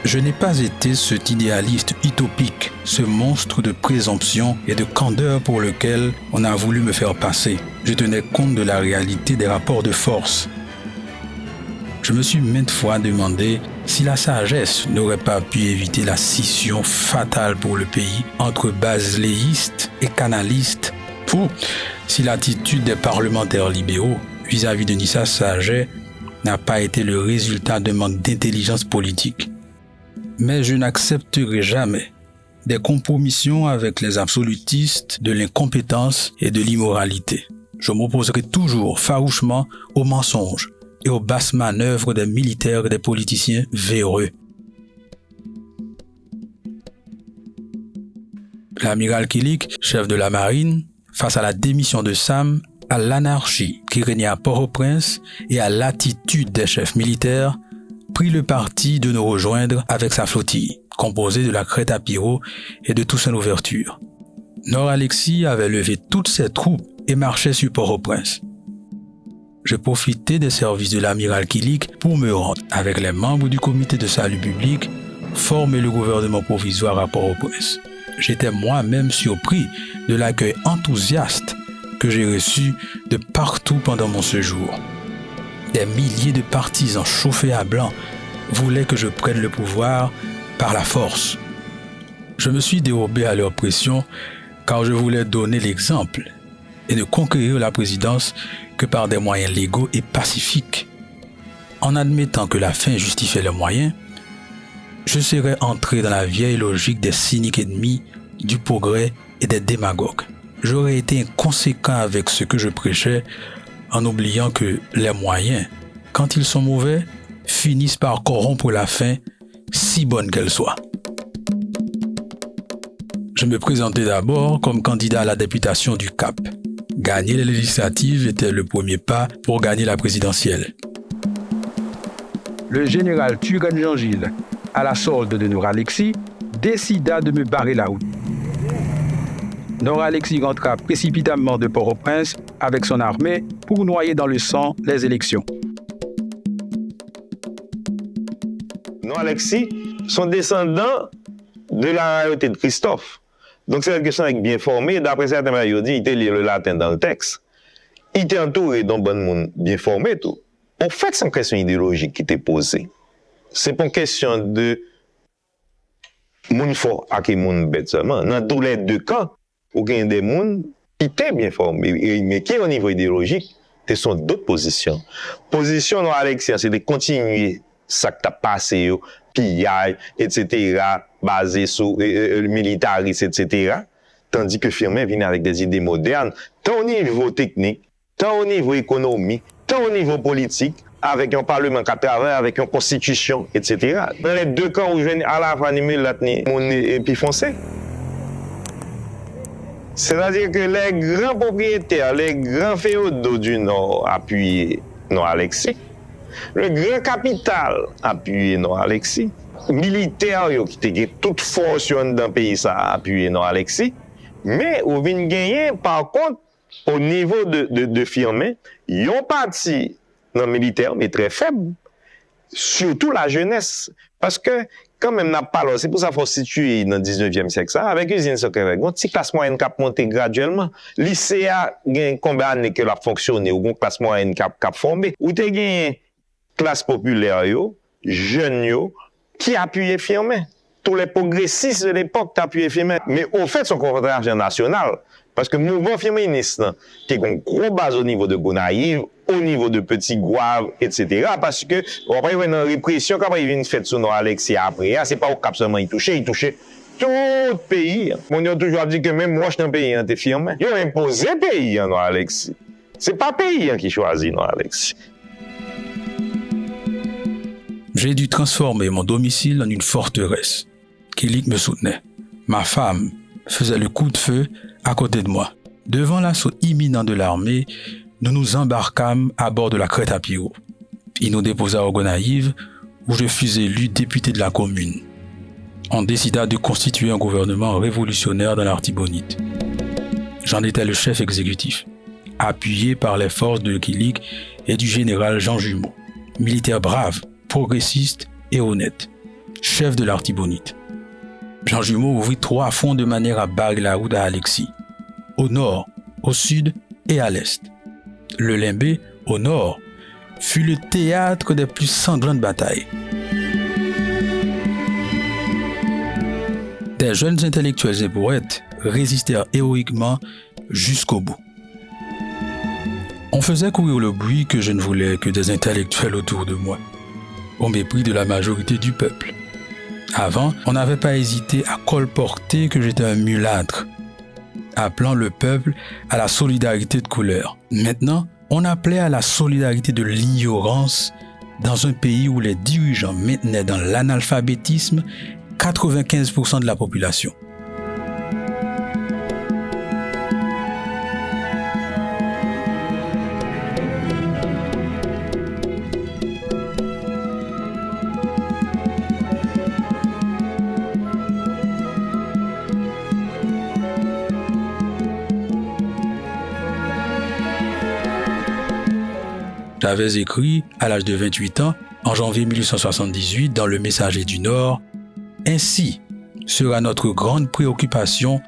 Je n'ai pas été cet idéaliste utopique, ce monstre de présomption et de candeur pour lequel on a voulu me faire passer. Je tenais compte de la réalité des rapports de force. Je me suis maintes fois demandé si la sagesse n'aurait pas pu éviter la scission fatale pour le pays entre baseléistes et canalistes, ou si l'attitude des parlementaires libéraux vis-à-vis de Nissa Saget n'a pas été le résultat d'un manque d'intelligence politique. Mais je n'accepterai jamais des compromissions avec les absolutistes de l'incompétence et de l'immoralité. Je m'opposerai toujours farouchement aux mensonges et aux basses manœuvres des militaires et des politiciens véreux. L'amiral Kilik, chef de la marine, face à la démission de Sam, à l'anarchie qui régnait à Port-au-Prince et à l'attitude des chefs militaires, prit le parti de nous rejoindre avec sa flottille, composée de la Crête à Pirot et de Toussaint Louverture. Nora Alexis avait levé toutes ses troupes et marchait sur Port-au-Prince. Je profitais des services de l'amiral Kilik pour me rendre avec les membres du comité de salut public, former le gouvernement provisoire à Port-au-Prince. J'étais moi-même surpris de l'accueil enthousiaste que j'ai reçu de partout pendant mon séjour. Des milliers de partisans chauffés à blanc voulaient que je prenne le pouvoir par la force. Je me suis dérobé à leur pression car je voulais donner l'exemple et ne conquérir la présidence que par des moyens légaux et pacifiques. En admettant que la fin justifiait les moyens, je serais entré dans la vieille logique des cyniques ennemis, du progrès et des démagogues. J'aurais été inconséquent avec ce que je prêchais en oubliant que les moyens, quand ils sont mauvais, finissent par corrompre la fin, si bonne qu'elle soit. Je me présentais d'abord comme candidat à la députation du Cap. Gagner les législatives était le premier pas pour gagner la présidentielle. Le général Turenne Jean-Gilles, à la solde de Nora Alexis, décida de me barrer la route. Nora Alexis rentra précipitamment de Port-au-Prince avec son armée pour noyer dans le sang les élections. Nora Alexis sont descendants de la royauté de Christophe. Donc c'est une question avec bien formé. D'après certains il dit, il était le latin dans le texte. Il était entouré d'un bon monde bien formé tout. En fait, c'est une question idéologique qui était posée. C'est pas une question de monde fort à qui monde bête seulement. Dans tous les deux cas, il y a des gens qui étaient bien formés, mais qui au niveau idéologique, ce sont d'autres positions. Position non Alexis, c'est de continuer ça que t'as passé, pillage, etc., basé sur le militarisme, etc. Tandis que Firmin vient avec des idées modernes, tant au niveau technique, tant au niveau économique, tant au niveau politique, avec un parlement qui travaille, avec une constitution, etc. Dans les deux camps où je viens à la fin de mon épi foncé. C'est-à-dire que les grands propriétaires, les grands féodaux du Nord appuyaient non Alexis. Le grand capital appuyé non Alexis. Militaires qui étaient toute force dans le pays ça appuyé non Alexis. Mais au vin gagné par contre au niveau de Firmin, ils ont parti dans le militaire mais très faible. Surtout la jeunesse parce que quand même n'a pas là, c'est pour ça qu'il faut situer dans le 19e siècle ça avec usine secrète. Une petite classe moyenne qui a monté graduellement. Lycée a combien d'années que l'a fonctionné ou une classe moyenne qui a formé. Ou tu gagné classe populaire yo, jeunes yo qui appuyaient Firmin. Tous les progressistes de l'époque t'appuyaient Firmin. Mais au fait, son confrontation international. Parce que le mouvement firministe, qui a une grosse base au niveau de Gonaïves, au niveau de Petit Gouave, etc. Parce que, après, il y a une répression, quand il y a une fête sur nos Alexis après, c'est pas au Cap seulement, il touchait tout le pays. On a toujours dit que même moi, je suis un pays, t'es Firmin. Ils ont imposé le pays, nos Alexis. C'est pas le pays qui choisit, nos Alexis. J'ai dû transformer mon domicile en une forteresse. Kilik me soutenait. Ma femme faisait le coup de feu à côté de moi. Devant l'assaut imminent de l'armée, nous nous embarquâmes à bord de la Crête à Pirot. Il nous déposa au Gonaïves, où je fus élu député de la commune. On décida de constituer un gouvernement révolutionnaire dans l'Artibonite. J'en étais le chef exécutif, appuyé par les forces de Kilik et du général Jean Jumeau, militaire brave, progressiste et honnête, chef de l'Artibonite. Jean Jumeau ouvrit 3 fronts de manière à barrer la route à Alexis, au nord, au sud et à l'est. Le Limbé, au nord, fut le théâtre des plus sanglantes batailles. Des jeunes intellectuels et poètes résistèrent héroïquement jusqu'au bout. On faisait courir le bruit que je ne voulais que des intellectuels autour de moi, au mépris de la majorité du peuple. Avant, on n'avait pas hésité à colporter que j'étais un mulâtre, appelant le peuple à la solidarité de couleur. Maintenant, on appelait à la solidarité de l'ignorance dans un pays où les dirigeants maintenaient dans l'analphabétisme 95% de la population. J'avais écrit, à l'âge de 28 ans, en janvier 1878, dans Le Messager du Nord, « Ainsi sera notre grande préoccupation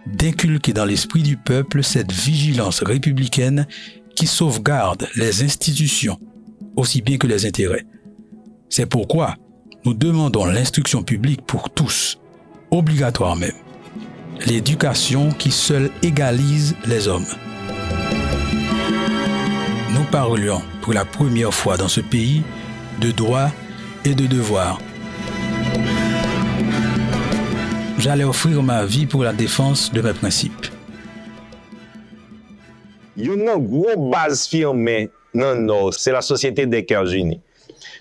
d'inculquer dans l'esprit du peuple cette vigilance républicaine qui sauvegarde les institutions aussi bien que les intérêts. C'est pourquoi nous demandons l'instruction publique pour tous, obligatoire même, l'éducation qui seule égalise les hommes. » Nous parlions pour la première fois dans ce pays de droits et de devoirs. J'allais offrir ma vie pour la défense de mes principes. Il y a une grosse base firmée dans le Nord, c'est la Société des Cœurs Unis.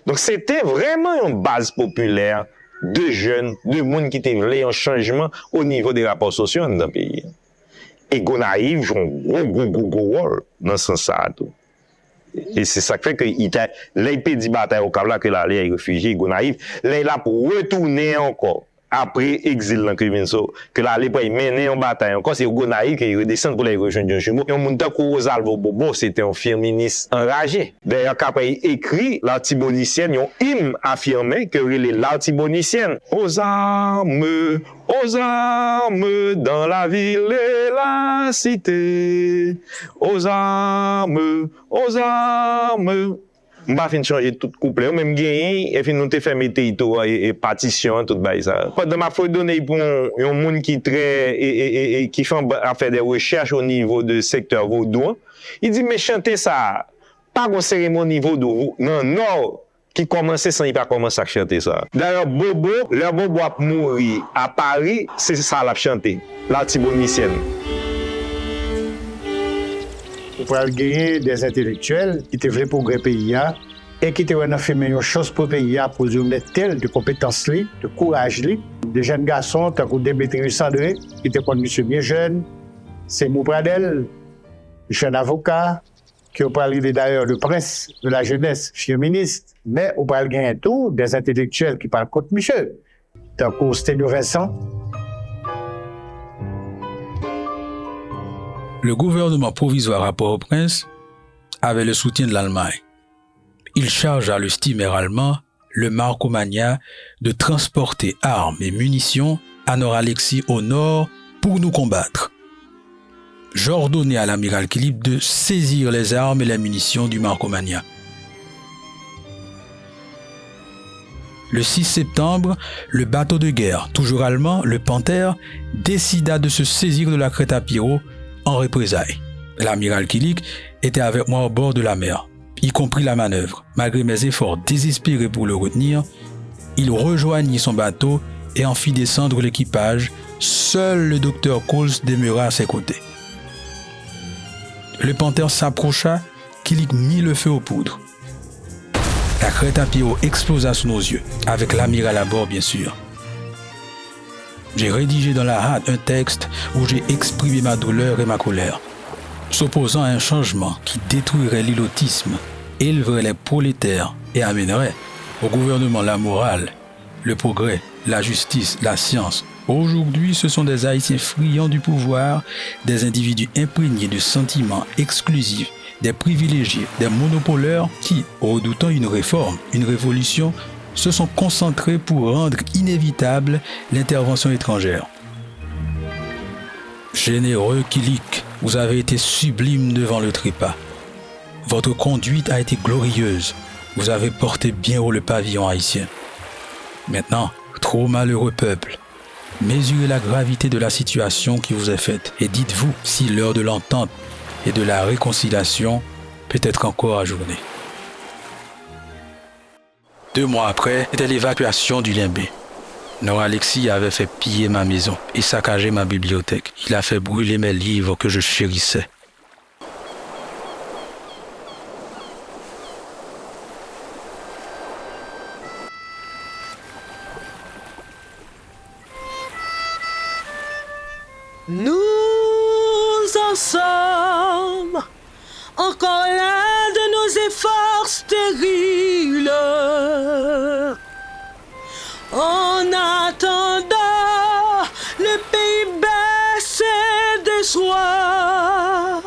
Donc c'était vraiment une base populaire de jeunes, de monde qui voulaient un changement au niveau des rapports sociaux dans le pays. Et Gonaïves joue un gros rôle dans ce sens-là. Et c'est ça qui fait que l'épée dit bataille au Kabla que là, les réfugiés Gonaïves, là, il a pour retourner encore après exil dans Criminso, que là, les pays mené en bataille encore, c'est Gonaï qui redescend pour les rejoindre John Jumeau. Et on monte que Rosalvo Bobo, c'était un féministe enragé. D'ailleurs, après il écrit l'artibonicienne, il y a un hymne affirmé que il est l'artibonicienne. Aux armes, dans la ville et la cité. Aux armes. M'a fin changer tout couplet, même gagné, et fin nous te fait mettre et partition, tout bail ça. Pendant ma faut donner pour un monde qui très, et qui fait faire des recherches au niveau de secteur vaudou, il dit, mais chanter ça, pas une cérémonie vaudou, non, qui commençait sans il pas commencer à chanter ça. D'ailleurs, Bobo a mouru à Paris, c'est ça l'a chanté, l'artibonicienne. Pour gagner des intellectuels qui étaient vrais pour le pays et qui étaient fait une chose pour le pays pour mettre tel de compétences, de courage. Des jeunes garçons, tant que Démétrius André, qui était un monsieur bien jeune, c'est Moupradel, jeune avocat, qui a parlé d'ailleurs le prince de la jeunesse féministe, mais on parle gagner tout des intellectuels qui parlent contre monsieur, tant que Stéphane Vincent. Le gouvernement provisoire à Port-au-Prince avait le soutien de l'Allemagne. Il chargea le steamer allemand, le Marcomania, de transporter armes et munitions à Nord-Alexis au nord pour nous combattre. J'ordonnai à l'amiral Kilip de saisir les armes et les munitions du Marcomania. Le 6 septembre, le bateau de guerre, toujours allemand, le Panther, décida de se saisir de la crête à Pierrot en représailles. L'amiral Kilik était avec moi au bord de la mer, y compris la manœuvre. Malgré mes efforts désespérés pour le retenir, il rejoignit son bateau et en fit descendre l'équipage. Seul le docteur Coles demeura à ses côtés. Le Panther s'approcha, Kilik mit le feu aux poudres. La crête à Pierrot explosa sous nos yeux, avec l'amiral à bord bien sûr. J'ai rédigé dans la hâte un texte où j'ai exprimé ma douleur et ma colère, s'opposant à un changement qui détruirait l'ilotisme, élèverait les prolétaires et amènerait au gouvernement la morale, le progrès, la justice, la science. Aujourd'hui, ce sont des Haïtiens friands du pouvoir, des individus imprégnés de sentiments exclusifs, des privilégiés, des monopoleurs qui, redoutant une réforme, une révolution, se sont concentrés pour rendre inévitable l'intervention étrangère. Généreux Kilik, vous avez été sublime devant le trépas. Votre conduite a été glorieuse. Vous avez porté bien haut le pavillon haïtien. Maintenant, trop malheureux peuple, mesurez la gravité de la situation qui vous est faite et dites-vous si l'heure de l'entente et de la réconciliation peut être encore ajournée. 2 mois après, c'était l'évacuation du Limbé. Nord-Alexis avait fait piller ma maison et saccager ma bibliothèque. Il a fait brûler mes livres que je chérissais. Nous en sommes encore l'un de nos efforts stériles. En attendant, le pays baisse et déçoit,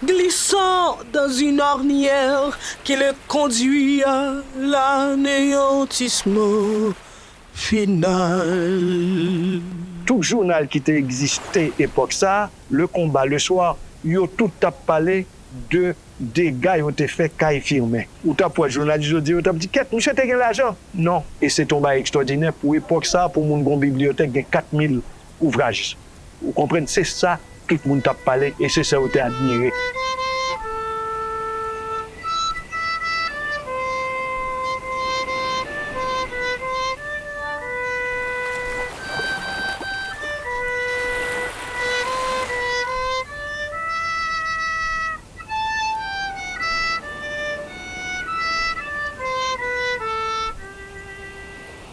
glissant dans une ornière qui le conduit à l'anéantissement final. Tout journal qui t'a existé époque ça, le combat le soir, yo tout t'a parlé de dégâts qui ont été faits qu'à firmer. Ou t'as pour journaliste dit, ou t'as dit, qu'est-ce monsieur t'as l'argent? Non. Et c'est un bail extraordinaire pour époque ça, pour mon bibliothèque, il y a 4000 ouvrages. Vous comprenez? C'est ça, tout le monde t'a parlé et c'est ça qui t'a admiré.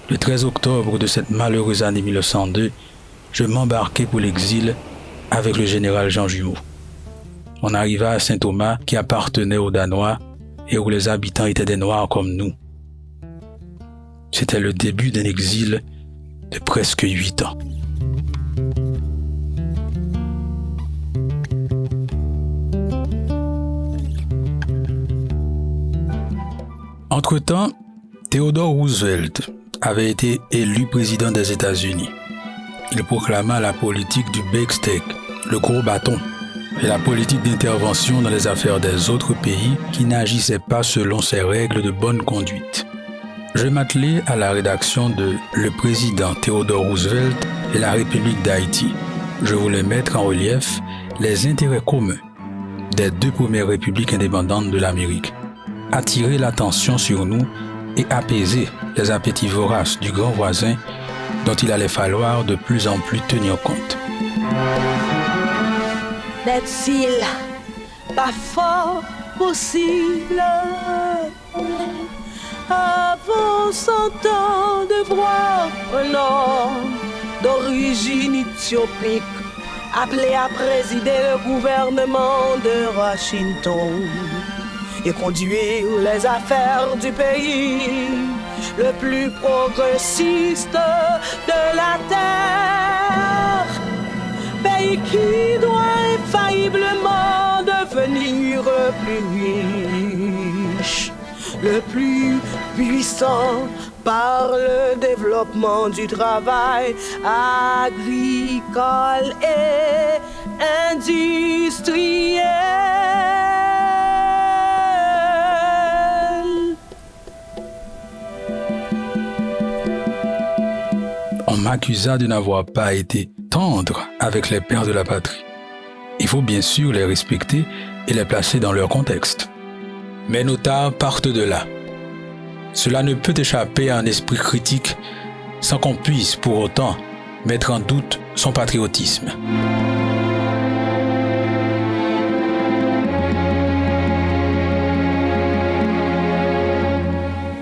Le 13 octobre de cette malheureuse année 1902, je m'embarquai pour l'exil avec le général Jean Jumeau. On arriva à Saint-Thomas qui appartenait aux Danois et où les habitants étaient des Noirs comme nous. C'était le début d'un exil de presque 8 ans. Entre-temps, Theodore Roosevelt avait été élu président des États-Unis. Il proclama la politique du big stick, le gros bâton, et la politique d'intervention dans les affaires des autres pays qui n'agissaient pas selon ses règles de bonne conduite. Je m'attelai à la rédaction de Le président Theodore Roosevelt et la République d'Haïti. Je voulais mettre en relief les intérêts communs des deux premières républiques indépendantes de l'Amérique, attirer l'attention sur nous et apaiser les appétits voraces du grand voisin dont il allait falloir de plus en plus tenir compte. N'est-il pas fort possible avant 100 ans de voir un homme d'origine éthiopique appelé à présider le gouvernement de Washington et conduire les affaires du pays le plus progressiste de la terre, pays qui doit infailliblement devenir le plus riche, le plus puissant par le développement du travail agricole et industriel. On m'accusa de n'avoir pas été tendre avec les pères de la patrie. Il faut bien sûr les respecter et les placer dans leur contexte. Mais nos tares partent de là. Cela ne peut échapper à un esprit critique sans qu'on puisse pour autant mettre en doute son patriotisme.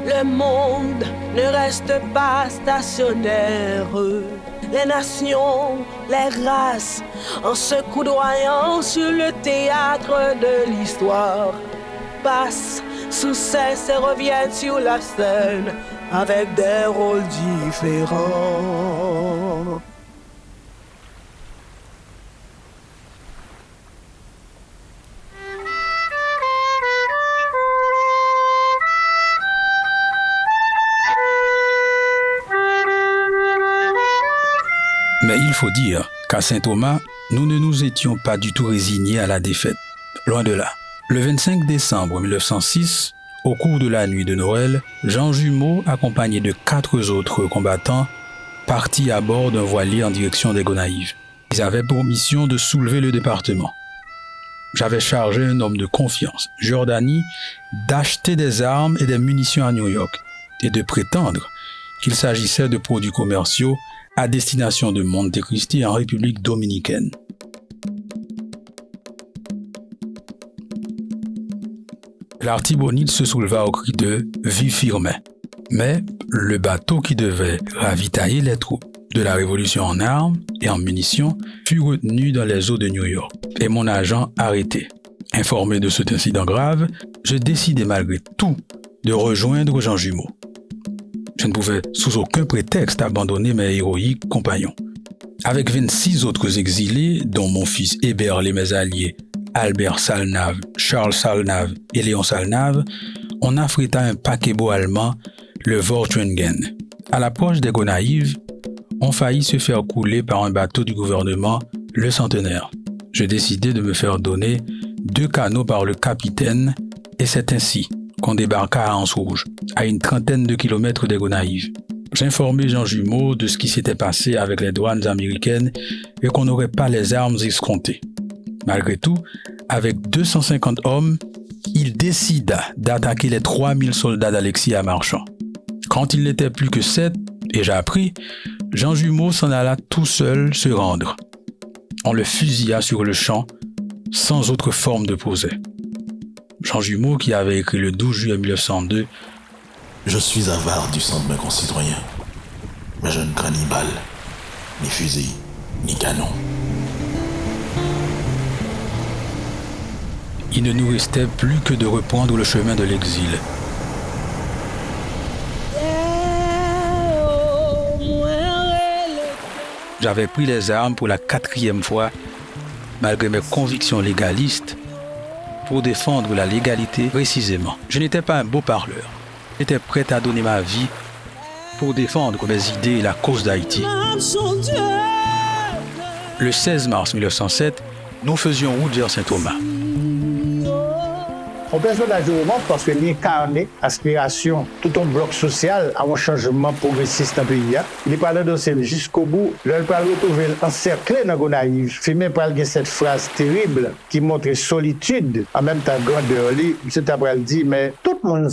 Le monde ne reste pas stationnaire. Les nations, les races, en se coudoyant sur le théâtre de l'histoire, passent sous cesse et reviennent sur la scène avec des rôles différents. Mais il faut dire qu'à Saint-Thomas, nous ne nous étions pas du tout résignés à la défaite. Loin de là. Le 25 décembre 1906, au cours de la nuit de Noël, Jean Jumeau, accompagné de 4 autres combattants, partit à bord d'un voilier en direction des Gonaïves. Ils avaient pour mission de soulever le département. J'avais chargé un homme de confiance, Giordani, d'acheter des armes et des munitions à New York et de prétendre qu'il s'agissait de produits commerciaux à destination de Monte Cristi en République dominicaine. L'Artibonite se souleva au cri de « Vive Firmin ». Mais le bateau qui devait ravitailler les troupes de la Révolution en armes et en munitions fut retenu dans les eaux de New York et mon agent arrêté. Informé de cet incident grave, je décidai malgré tout de rejoindre Jean Jumeau. Je ne pouvais sous aucun prétexte abandonner mes héroïques compagnons. Avec 26 autres exilés, dont mon fils Hébert et mes alliés Albert Salnave, Charles Salnave et Léon Salnave, on affréta un paquebot allemand, le Vortringen. À l'approche des Gonaïves, on faillit se faire couler par un bateau du gouvernement, le Centenaire. Je décidai de me faire donner 2 canots par le capitaine et c'est ainsi qu'on débarqua à Anse-Rouge, à une trentaine de kilomètres des Gonaïves. J'informai Jean Jumeau de ce qui s'était passé avec les douanes américaines et qu'on n'aurait pas les armes escomptées. Malgré tout, avec 250 hommes, il décida d'attaquer les 3000 soldats d'Alexis à Marchand. Quand il n'était plus que 7, et j'ai appris, Jean Jumeau s'en alla tout seul se rendre. On le fusilla sur le champ, sans autre forme de procès. Jean Jumeau, qui avait écrit le 12 juillet 1902, « Je suis avare du sang de mes concitoyens, mais je ne crains ni balles, ni fusils, ni canons. » Il ne nous restait plus que de reprendre le chemin de l'exil. Moins J'avais pris les armes pour la 4e fois, malgré mes convictions légalistes, pour défendre la légalité précisément. Je n'étais pas un beau parleur. J'étais prêt à donner ma vie pour défendre mes idées et la cause d'Haïti. Le 16 mars 1907, nous faisions route vers Saint-Thomas. Un personnage roman parce qu'il incarne aspiration, tout un bloc social à un changement progressiste dans le pays. Il parle de ça jusqu'au bout. Là, il parle de retrouver encerclé dans Gonaïve. Filmé par cette phrase terrible qui montre solitude, en même temps grandeur. C'est après il dit, mais tout le monde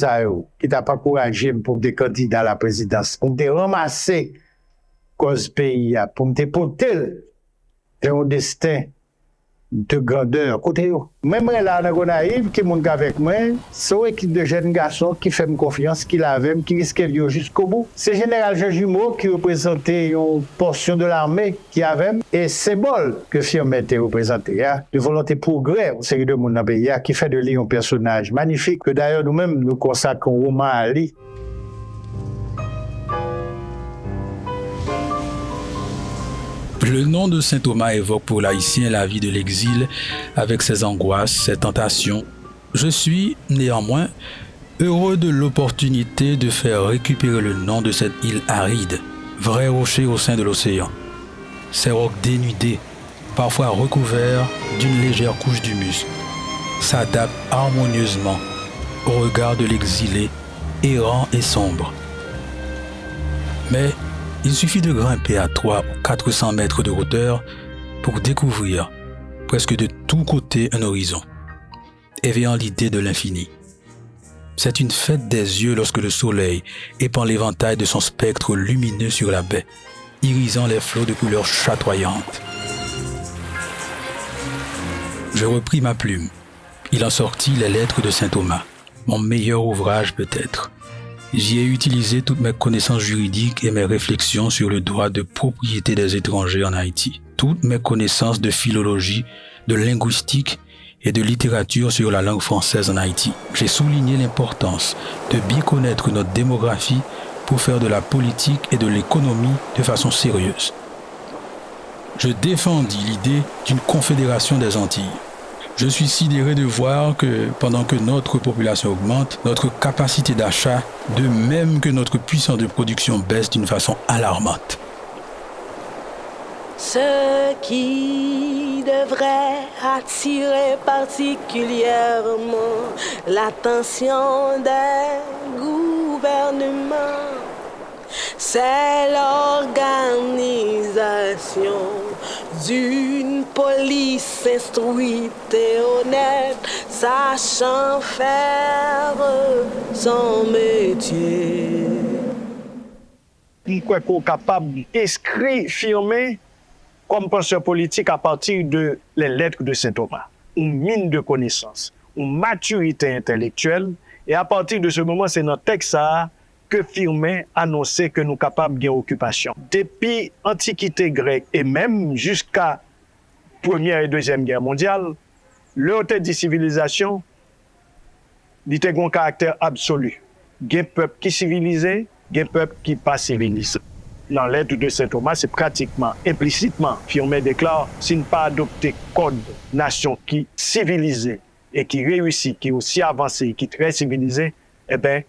qui t'a pas encouragé pour des candidats à la présidence, pour te ramasser cause pays, pour te porter un destin de grandeur. Côté même là dans Gonaïve qui monte avec moi, c'est une équipe de jeunes garçons qui fait confiance, qui l'avaient, qui risquaient de jusqu'au bout. C'est général Jean Jumeau qui représentait une portion de l'armée qui avait et symbole que Firmin était représenté de volonté progrès une série de monde dans le pays qui fait de lui un personnage magnifique que d'ailleurs nous-mêmes nous consacrons un roman à lui. Le nom de Saint Thomas évoque pour l'Haïtien la vie de l'exil avec ses angoisses, ses tentations. Je suis, néanmoins, heureux de l'opportunité de faire récupérer le nom de cette île aride, vrai rocher au sein de l'océan. Ces rocs dénudés, parfois recouverts d'une légère couche d'humus, s'adaptent harmonieusement au regard de l'exilé, errant et sombre. Mais il suffit de grimper à 300 ou 400 mètres de hauteur pour découvrir presque de tous côtés un horizon, éveillant l'idée de l'infini. C'est une fête des yeux lorsque le soleil épand l'éventail de son spectre lumineux sur la baie, irisant les flots de couleurs chatoyantes. Je repris ma plume. Il en sortit les lettres de Saint Thomas, mon meilleur ouvrage peut-être. J'y ai utilisé toutes mes connaissances juridiques et mes réflexions sur le droit de propriété des étrangers en Haïti, toutes mes connaissances de philologie, de linguistique et de littérature sur la langue française en Haïti. J'ai souligné l'importance de bien connaître notre démographie pour faire de la politique et de l'économie de façon sérieuse. Je défendis l'idée d'une confédération des Antilles. Je suis sidéré de voir que pendant que notre population augmente, notre capacité d'achat, de même que notre puissance de production baisse d'une façon alarmante. Ce qui devrait attirer particulièrement l'attention des gouvernements, c'est l'organisation d'une police instruite et honnête, sachant faire son métier. Pourquoi qu'on est capable d'inscrire, firmer comme penseur politique à partir de les lettres de Saint Thomas, une mine de connaissances, une maturité intellectuelle, et à partir de ce moment, c'est notre texte ça que Firmin annonçait que nous sommes capables d'une occupation. Depuis l'Antiquité grecque et même jusqu'à Première et Deuxième Guerre mondiale, le hôtel de civilisation était un caractère absolu. Il y a un peuple qui est civilisé, il y a un peuple qui n'est pas civilisé. Dans l'aide de Saint Thomas, c'est pratiquement, implicitement, Firmin déclare, s'il n'a pas adopté code nation qui est civilisé et qui réussit, qui est aussi avancé, qui est très civilisé, eh bien,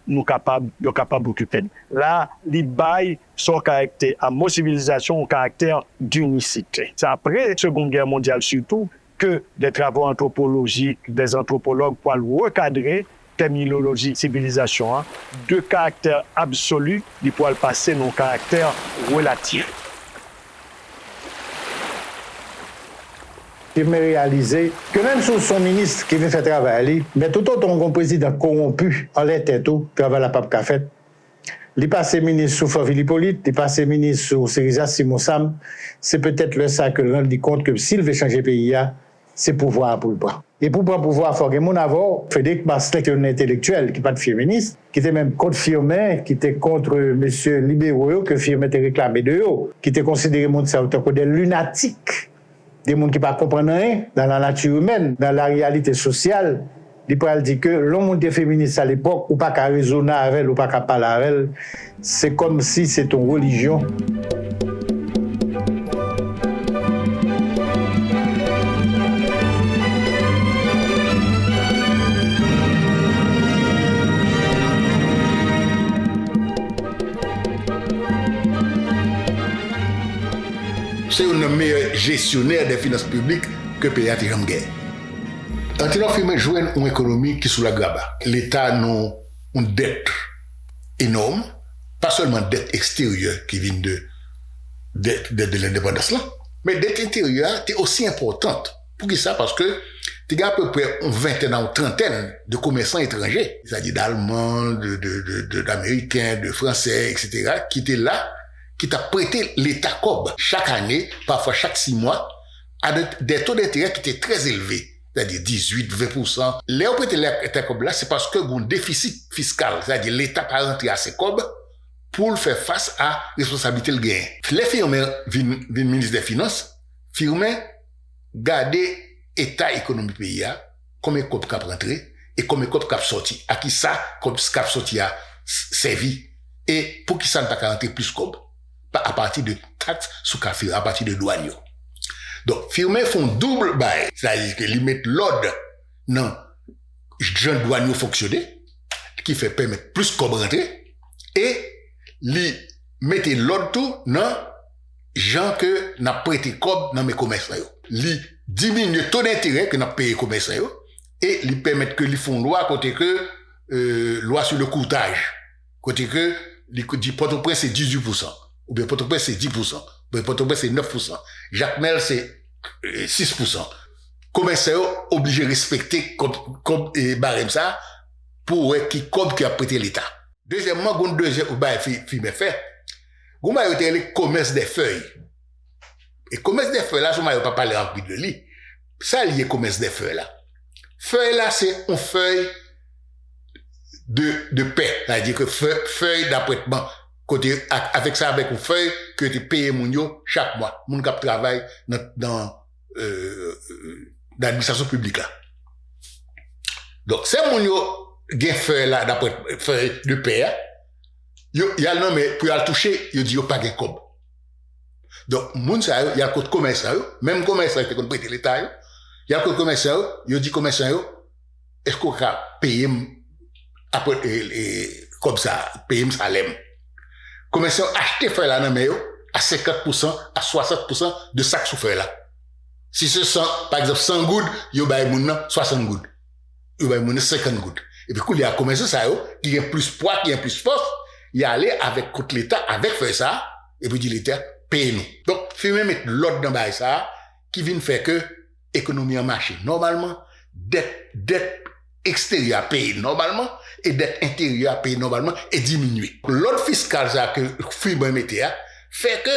nous capables d'occuper. Là, l'IBAI, son caractère, à mot civilisation, un caractère d'unicité. C'est après la Seconde Guerre mondiale surtout que des travaux anthropologiques, des anthropologues pour recadrer terminologie civilisation, de caractère absolu, ils pourraient passer dans caractère relatif. Il m'a réalisé que même sous son ministre qui vient faire travailler, mais tout autant qu'un président corrompu en l'état tout, travaille la pape qu'a fait. Il passe ministre sous Faville Hippolyte, il passe ministre sous Seriza Simonsam, c'est peut-être le ça que rend compte que s'il veut changer le pays, c'est pouvoir pour le bras. Et pour prendre pouvoir, il faut que mon avant, Frédéric Bastet, qui est un intellectuel, qui n'est pas de féministe, qui était même contre Firmin, qui était contre M. Libéraux, que Firmin était réclamé de eux, qui était considéré comme des lunatiques, des gens qui ne comprennent rien dans la nature humaine, dans la réalité sociale. Il peut dire que l'homme était féministe à l'époque, ou pas qu'à raisonner avec elle, ou pas qu'à parler avec elle, c'est comme si c'était une religion. c'est un meilleur gestionnaire des finances publiques que le pays a jamais gagné. Antinor Firmin joue une économie qui est sous la graba. L'État a une dette énorme, pas seulement dette extérieure qui vient de l'indépendance là, mais dette intérieure est aussi importante. Pour qui ça? Parce que il y a à peu près une vingtaine ou trentaine de commerçants étrangers, c'est-à-dire d'Allemands, d'Américains, de Français, etc., qui étaient là, qui t'a prêté l'État COB chaque année, parfois chaque 6 mois, à des taux d'intérêt qui étaient très élevés, c'est-à-dire 18-20%. Les prêté l'État COB là, c'est parce que y a un déficit fiscal, c'est-à-dire l'État pas rentré à ces COB pour faire face à la responsabilité le gain. Les firmes viennent ministre des Finances, firmes garder état économique pays a combien de COP cap rentré et combien de COP cap sorti à qui ça comme cap sorti a servi et pour qui ça ne pas rentrer plus COP à partir de taxes sous café à partir de douane. Donc firmes font double bail, c'est-à-dire que ils mettent l'ordre non jeune douane fonctionner qui fait permettre plus COP rentrer et li mettent l'ordre tout non gens que n'a prêté COP dans mes commerçants li diminue le taux d'intérêt que n'a payé commerçants et lui permettre que li font loi côté que loi sur le courtage côté que li dit Port-au-Prince c'est 18% ou bien Port-au-Prince c'est 10% ou bien Port-au-Prince c'est 9%, Jacmel c'est 6%. Commerçants obligés de respecter comme barème ça pour qui a prêté l'État. Deuxièmement, gon deuxième film fait. Gon ba yote le commerce des feuilles. Et commerce des feuilles là, je m'ai pas parlé en de lui. Ça lié commerce des feuilles là. Feuille là c'est une feuille de paix, c'est-à-dire que feuille d'apprêtement côté avec ça avec une feuille que tu payes mon yo chaque mois. Mon cap travail dans l'administration publique là. Donc c'est mon yo gen feuille là d'après feuille de paix. Yo y a non mais pour y toucher, yo dit yo pas gen cob. Donc moun ça y a le code commerçant, même commerçant qui kon prêter l'État yo. Y a le code commerçant, yo dit commerçant yo est-ce qu'on va payer après comme ça payer salaire. Commerçant acheter feuille là dans mais yo à 50% à 60% de sac sous feuille là. Si ce 100 par exemple 100 gouttes, yo bay moun nan 60 gouttes. Yo bay moun 50 gouttes. Et puis, quand il y a commencé ça, qui a plus poids, qui a plus force, il y a allé avec contre l'État, avec faire ça, et puis dit l'État, paye-nous. Donc, il faut mettre l'ordre dans ça, qui vient faire que l'économie a marché normalement, dette extérieure à payer normalement, et dette intérieure à payer normalement, et diminuer. L'ordre fiscal, ça, que FIBA mettait, fait que,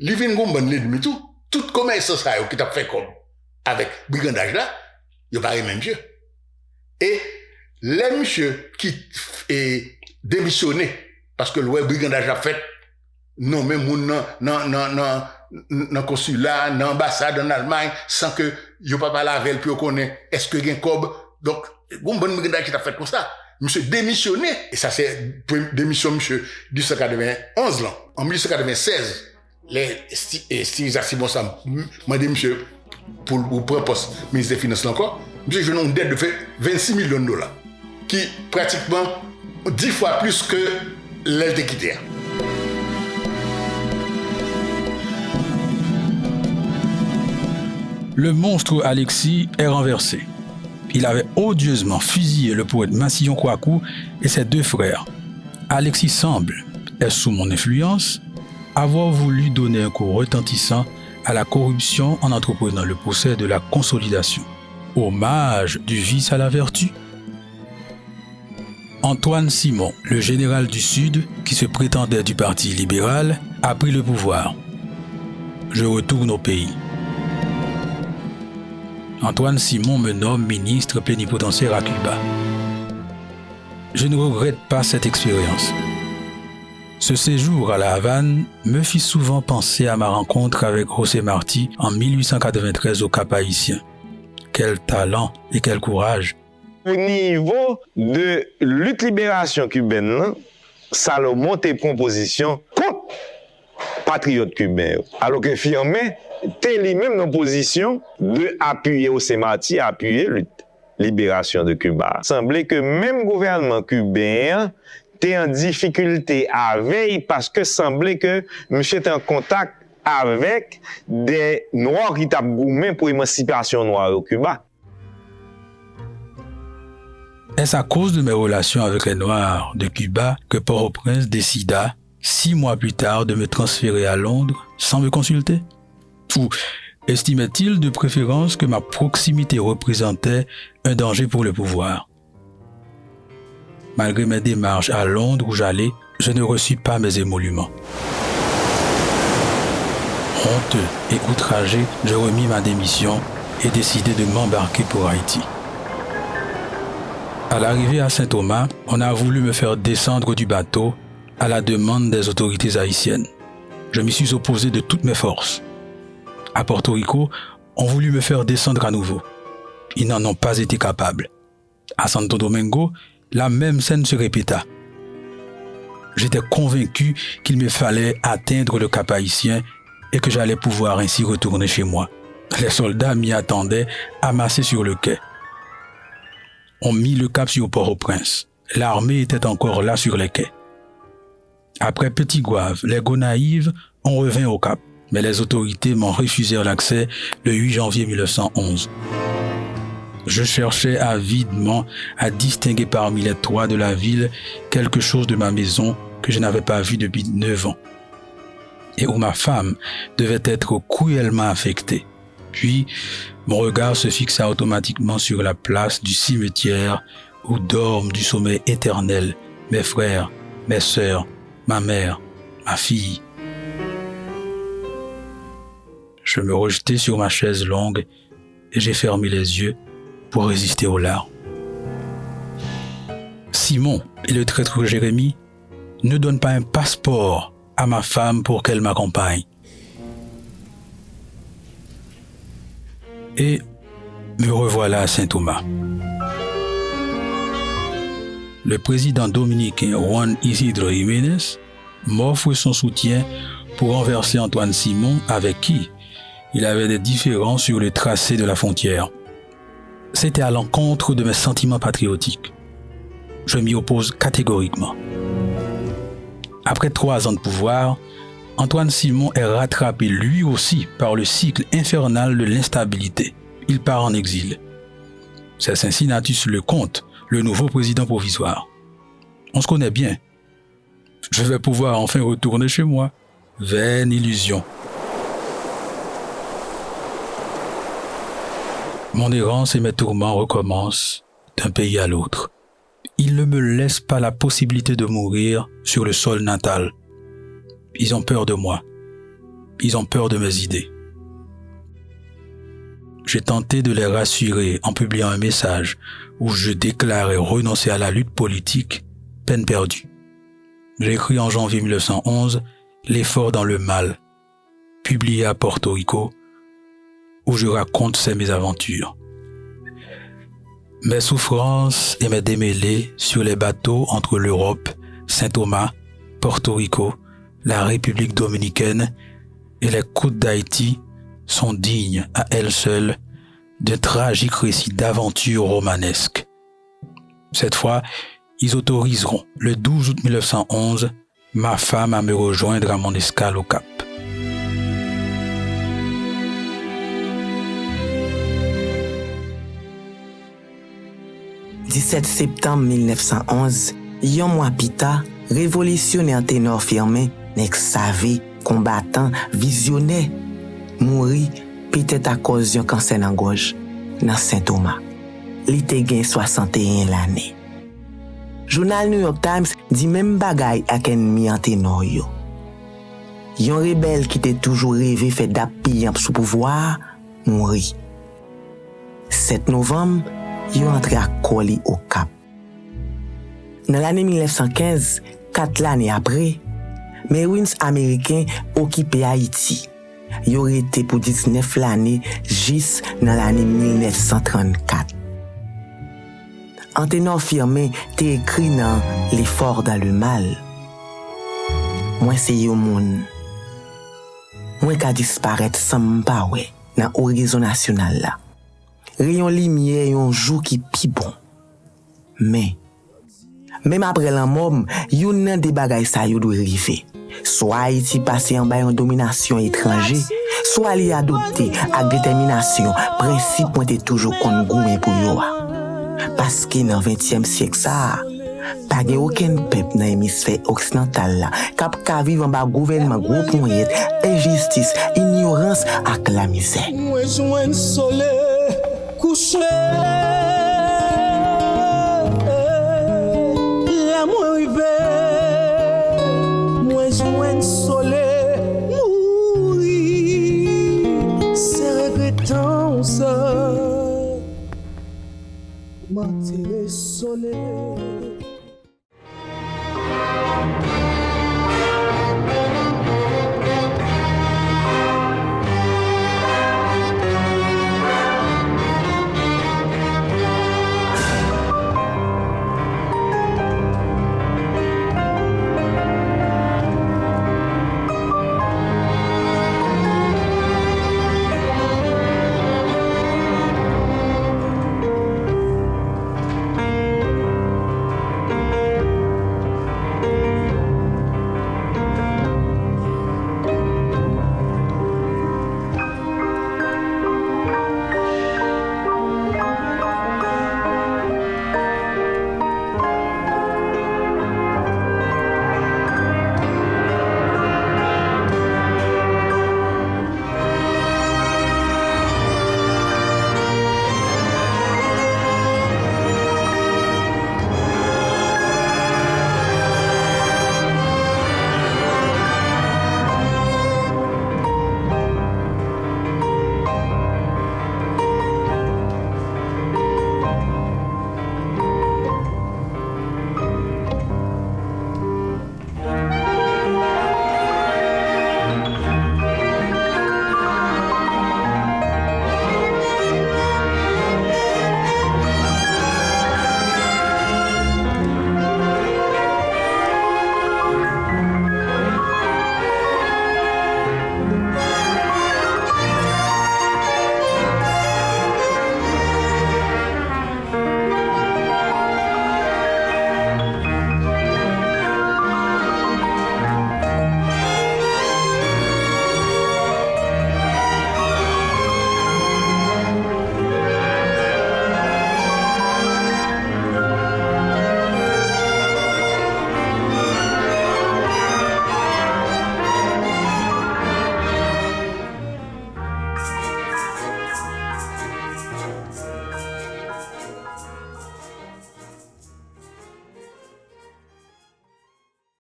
les vins gomban l'ennemi tout commerce ça, qui t'a fait comme, avec brigandage là, il n'y a pas les mêmes jeux. Et, les monsieur qui est démissionné parce que le brigandage a fait non mais moun non consulat, non ambassade en Allemagne sans que yo pas parler avec puis on connaît est-ce que gen cob donc bon brigandage qui a fait comme ça monsieur démissionné et ça c'est démission monsieur 1891 là en 1896 les Steve Simon ça m'a dit monsieur pour prendre poste ministre des Finances encore monsieur je une dette de fait 26 millions de dollars qui pratiquement 10 fois plus que l'équité. Le monstre Alexis est renversé. Il avait odieusement fusillé le poète Massillon Kouakou et ses 2 frères. Alexis semble, sous mon influence, avoir voulu donner un coup retentissant à la corruption en entreprenant le procès de la consolidation. Hommage du vice à la vertu. Antoine Simon, le général du Sud, qui se prétendait du Parti libéral, a pris le pouvoir. Je retourne au pays. Antoine Simon me nomme ministre plénipotentiaire à Cuba. Je ne regrette pas cette expérience. Ce séjour à La Havane me fit souvent penser à ma rencontre avec José Martí en 1893 au Cap-Haïtien. Quel talent et quel courage! Au niveau de lutte libération cubaine, Salomon te proposition contre patriote cubain. Alors que Firmin était lui-même en position de appuyer José Martí, appuyer la libération de Cuba. Il semblait que même gouvernement cubain était en difficulté avec parce que semblait que monsieur était en contact avec des Noirs qui tapent gourmand pour l'émancipation noire au Cuba. Est-ce à cause de mes relations avec les Noirs de Cuba que Port-au-Prince décida, 6 mois plus tard, de me transférer à Londres sans me consulter? Ou estimait-il de préférence que ma proximité représentait un danger pour le pouvoir? Malgré mes démarches à Londres où j'allais, je ne reçus pas mes émoluments. Honteux et outragé, je remis ma démission et décidai de m'embarquer pour Haïti. À l'arrivée à Saint-Thomas, on a voulu me faire descendre du bateau à la demande des autorités haïtiennes. Je m'y suis opposé de toutes mes forces. À Porto Rico, on voulut me faire descendre à nouveau. Ils n'en ont pas été capables. À Santo Domingo, la même scène se répéta. J'étais convaincu qu'il me fallait atteindre le Cap haïtien et que j'allais pouvoir ainsi retourner chez moi. Les soldats m'y attendaient, amassés sur le quai. On mit le cap sur Port-au-Prince. L'armée était encore là sur les quais. Après Petit Goâve, les Gonaïves, on revint au Cap, mais les autorités m'en refusèrent l'accès le 8 janvier 1911. Je cherchais avidement à distinguer parmi les toits de la ville quelque chose de ma maison que je n'avais pas vu depuis 9 ans et où ma femme devait être cruellement affectée. Puis, mon regard se fixa automatiquement sur la place du cimetière où dorment du sommeil éternel mes frères, mes sœurs, ma mère, ma fille. Je me rejetai sur ma chaise longue et j'ai fermé les yeux pour résister aux larmes. Simon et le traître Jérémie ne donnent pas un passeport à ma femme pour qu'elle m'accompagne. Et me revoilà à Saint-Thomas. Le président dominicain Juan Isidro Jiménez m'offre son soutien pour renverser Antoine Simon avec qui il avait des différends sur le tracé de la frontière. C'était à l'encontre de mes sentiments patriotiques. Je m'y oppose catégoriquement. Après 3 ans de pouvoir, Antoine Simon est rattrapé lui aussi par le cycle infernal de l'instabilité. Il part en exil. C'est Cincinnatus Lecomte, le nouveau président provisoire. On se connaît bien. Je vais pouvoir enfin retourner chez moi. Vaine illusion. Mon errance et mes tourments recommencent d'un pays à l'autre. Ils ne me laissent pas la possibilité de mourir sur le sol natal. Ils ont peur de moi. Ils ont peur de mes idées. J'ai tenté de les rassurer en publiant un message où je déclarais renoncer à la lutte politique, peine perdue. J'ai écrit en janvier 1911 « L'effort dans le mal », publié à Porto Rico, où je raconte ces mésaventures. Mes souffrances et mes démêlés sur les bateaux entre l'Europe, Saint-Thomas, Porto Rico, la République dominicaine et les côtes d'Haïti sont dignes à elles seules d'un tragique récit d'aventure romanesque. Cette fois, ils autoriseront, le 12 août 1911, ma femme à me rejoindre à mon escale au Cap. « 17 septembre 1911, yon mois pita, révolutionnaire ténor firmé, nek savé, combattant, visionnaire, mouri peut-être à cause d'un cancer dans gorge, dans Saint-Thomas. Li te gen 61 l'année. Journal New York Times dit même bagay ak ennemi en ténor yo. Yon rebelle qui te toujours rêvé fait d'appui sous pouvoir, mouri. 7 novembre, yon entre à Coli au Cap. Dans l'année 1915, 4 l'année après, Marines américains occupé Haïti. Yon été pour 19 l'année jis dans l'année 1934. Anténor firmé te écrit dans L'effort dans le mal. Moi c'est yon moun. Moi ka disparaître sans m'pa ouais dans horizon national là. Rayon lumière yon jour qui pi bon. Mais même après la mort, yon nan de bagay sa yo doit rive. soit Haïti passé en bas en domination étrangère, soit li adopté avec détermination, principe pointé toujours contre goumé pour yo. Parce que dans 20e siècle ça, pas gen aucun peuple dans l'hémisphère occidental là cap vivre en bas gouvernement gros poignette, injustice, ignorance ak la misère. Soleil couché